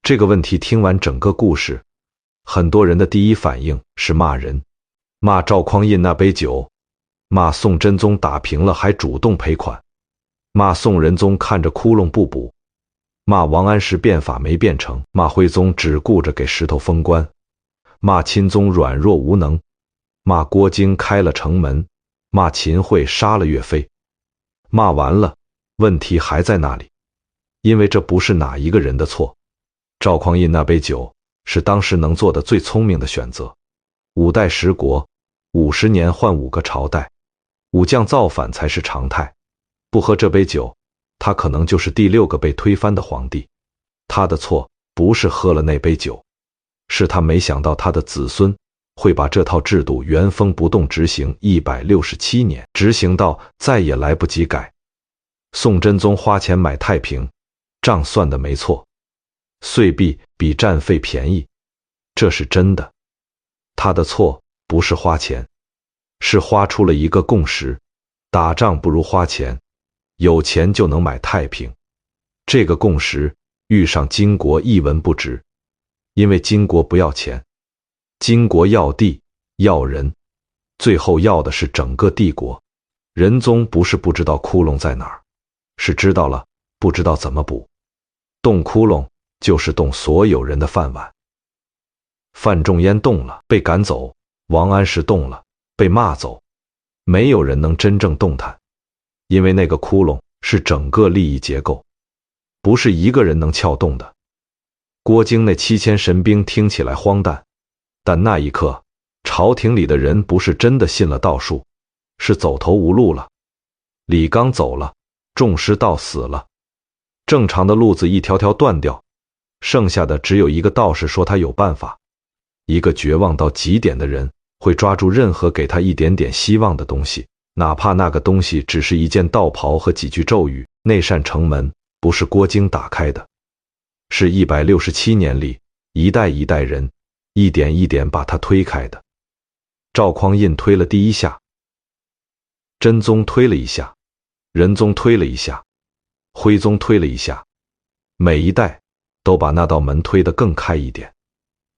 这个问题听完整个故事，很多人的第一反应是骂人，骂赵匡胤那杯酒，骂宋真宗打平了还主动赔款，骂宋仁宗看着窟窿不补，骂王安石变法没变成，骂徽宗只顾着给石头封官，骂钦宗软弱无能，骂郭京开了城门，骂秦桧杀了岳飞。骂完了，问题还在那里，因为这不是哪一个人的错。赵匡胤那杯酒是当时能做的最聪明的选择。5代十国，50年换5个朝代，武将造反才是常态。不喝这杯酒，他可能就是第6个被推翻的皇帝。他的错不是喝了那杯酒，是他没想到他的子孙会把这套制度原封不动执行167年，执行到再也来不及改。宋真宗花钱买太平，账算的没错，岁币比战费便宜，这是真的。他的错不是花钱，是花出了一个共识，打仗不如花钱，有钱就能买太平。这个共识遇上金国一文不值，因为金国不要钱，金国要地要人，最后要的是整个帝国。仁宗不是不知道窟窿在哪儿，是知道了，不知道怎么补。动窟窿就是动所有人的饭碗。范仲淹动了，被赶走；王安石动了，被骂走。没有人能真正动弹，因为那个窟窿是整个利益结构，不是一个人能撬动的。郭京那7000神兵听起来荒诞，但那一刻，朝廷里的人不是真的信了道术，是走投无路了。李纲走了，众师道死了，正常的路子一条条断掉，剩下的只有一个道士说他有办法。一个绝望到极点的人会抓住任何给他一点点希望的东西，哪怕那个东西只是一件道袍和几句咒语。那扇城门不是郭京打开的，是167年里一代一代人一点一点把它推开的。赵匡胤推了第1下，真宗推了1下，仁宗推了1下，徽宗推了1下，每一代都把那道门推得更开一点，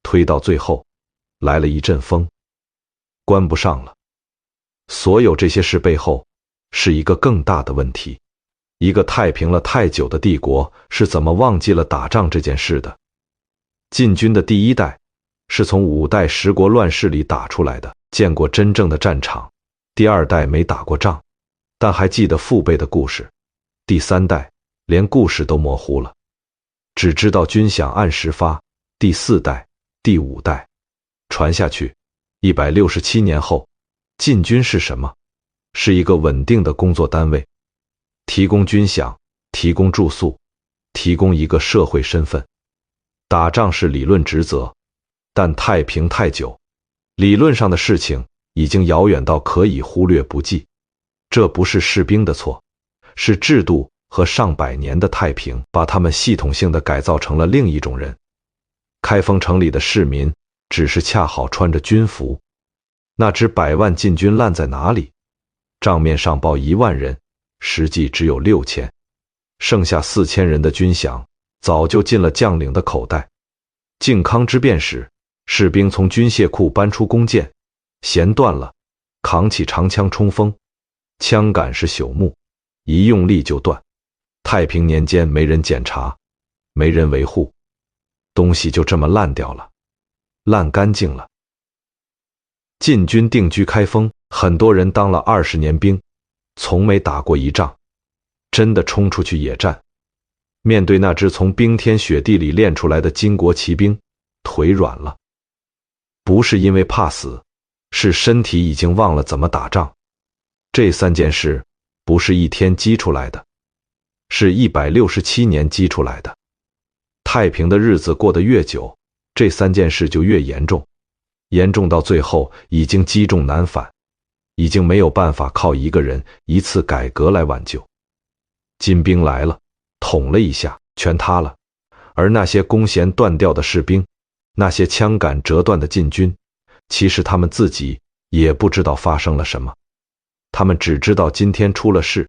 推到最后来了一阵风，关不上了。所有这些事背后是一个更大的问题，一个太平了太久的帝国是怎么忘记了打仗这件事的？禁军的第1代是从5代十国乱世里打出来的，见过真正的战场。第2代没打过仗，但还记得父辈的故事。第3代连故事都模糊了，只知道军饷按时发。第4代、第5代传下去。167年后，禁军是什么？是一个稳定的工作单位，提供军饷，提供住宿，提供一个社会身份。打仗是理论职责，但太平太久，理论上的事情已经遥远到可以忽略不计。这不是士兵的错，是制度和上百年的太平把他们系统性地改造成了另一种人。开封城里的市民只是恰好穿着军服。那支100万禁军烂在哪里？账面上报1万人，实际只有6000，剩下4000人的军饷早就进了将领的口袋。靖康之变时，士兵从军械库搬出弓箭，弦断了，扛起长枪冲锋，枪杆是朽木，一用力就断。太平年间没人检查，没人维护，东西就这么烂掉了，烂干净了。禁军定居开封，很多人当了20年兵，从没打过一仗，真的冲出去野战。面对那支从冰天雪地里练出来的巾帼骑兵，腿软了。不是因为怕死，是身体已经忘了怎么打仗。这3件事不是一天积出来的，是167年积出来的。太平的日子过得越久，这3件事就越严重，严重到最后已经积重难返，已经没有办法靠一个人一次改革来挽救。金兵来了，捅了一下，全塌了。而那些弓弦断掉的士兵，那些枪杆折断的禁军，其实他们自己也不知道发生了什么，他们只知道今天出了事，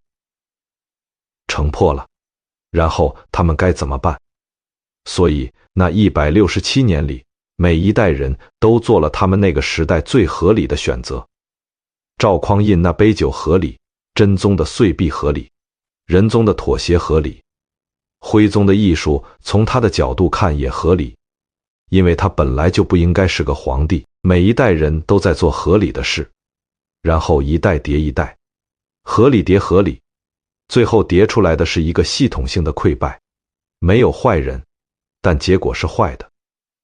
城破了，然后他们该怎么办？所以那167年里，每一代人都做了他们那个时代最合理的选择。赵匡胤那杯酒合理，真宗的岁币合理，仁宗的妥协合理，徽宗的艺术从他的角度看也合理，因为他本来就不应该是个皇帝。每一代人都在做合理的事，然后一代叠一代，合理叠合理，最后叠出来的是一个系统性的溃败。没有坏人，但结果是坏的。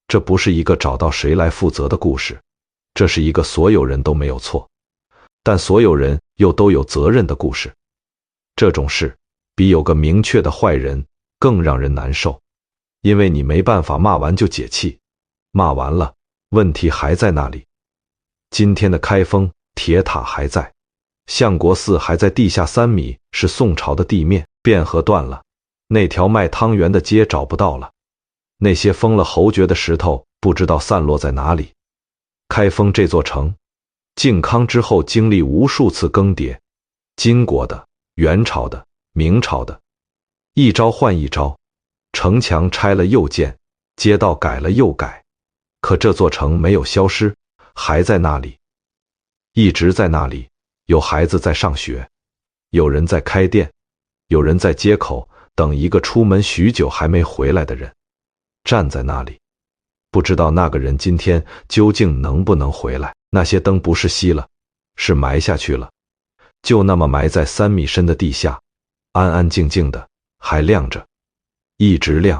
这不是一个找到谁来负责的故事，这是一个所有人都没有错，但所有人又都有责任的故事。这种事比有个明确的坏人更让人难受，因为你没办法骂完就解气，骂完了，问题还在那里。今天的开封，铁塔还在，相国寺还在地下3米，是宋朝的地面。汴河断了，那条卖汤圆的街找不到了，那些封了侯爵的石头不知道散落在哪里。开封这座城，靖康之后经历无数次更迭，金国的、元朝的、明朝的，一招换一招，城墙拆了又建，街道改了又改，可这座城没有消失，还在那里，一直在那里。有孩子在上学，有人在开店，有人在街口等一个出门许久还没回来的人，站在那里，不知道那个人今天究竟能不能回来。那些灯不是熄了，是埋下去了，就那么埋在3米深的地下，安安静静的，还亮着，一直亮。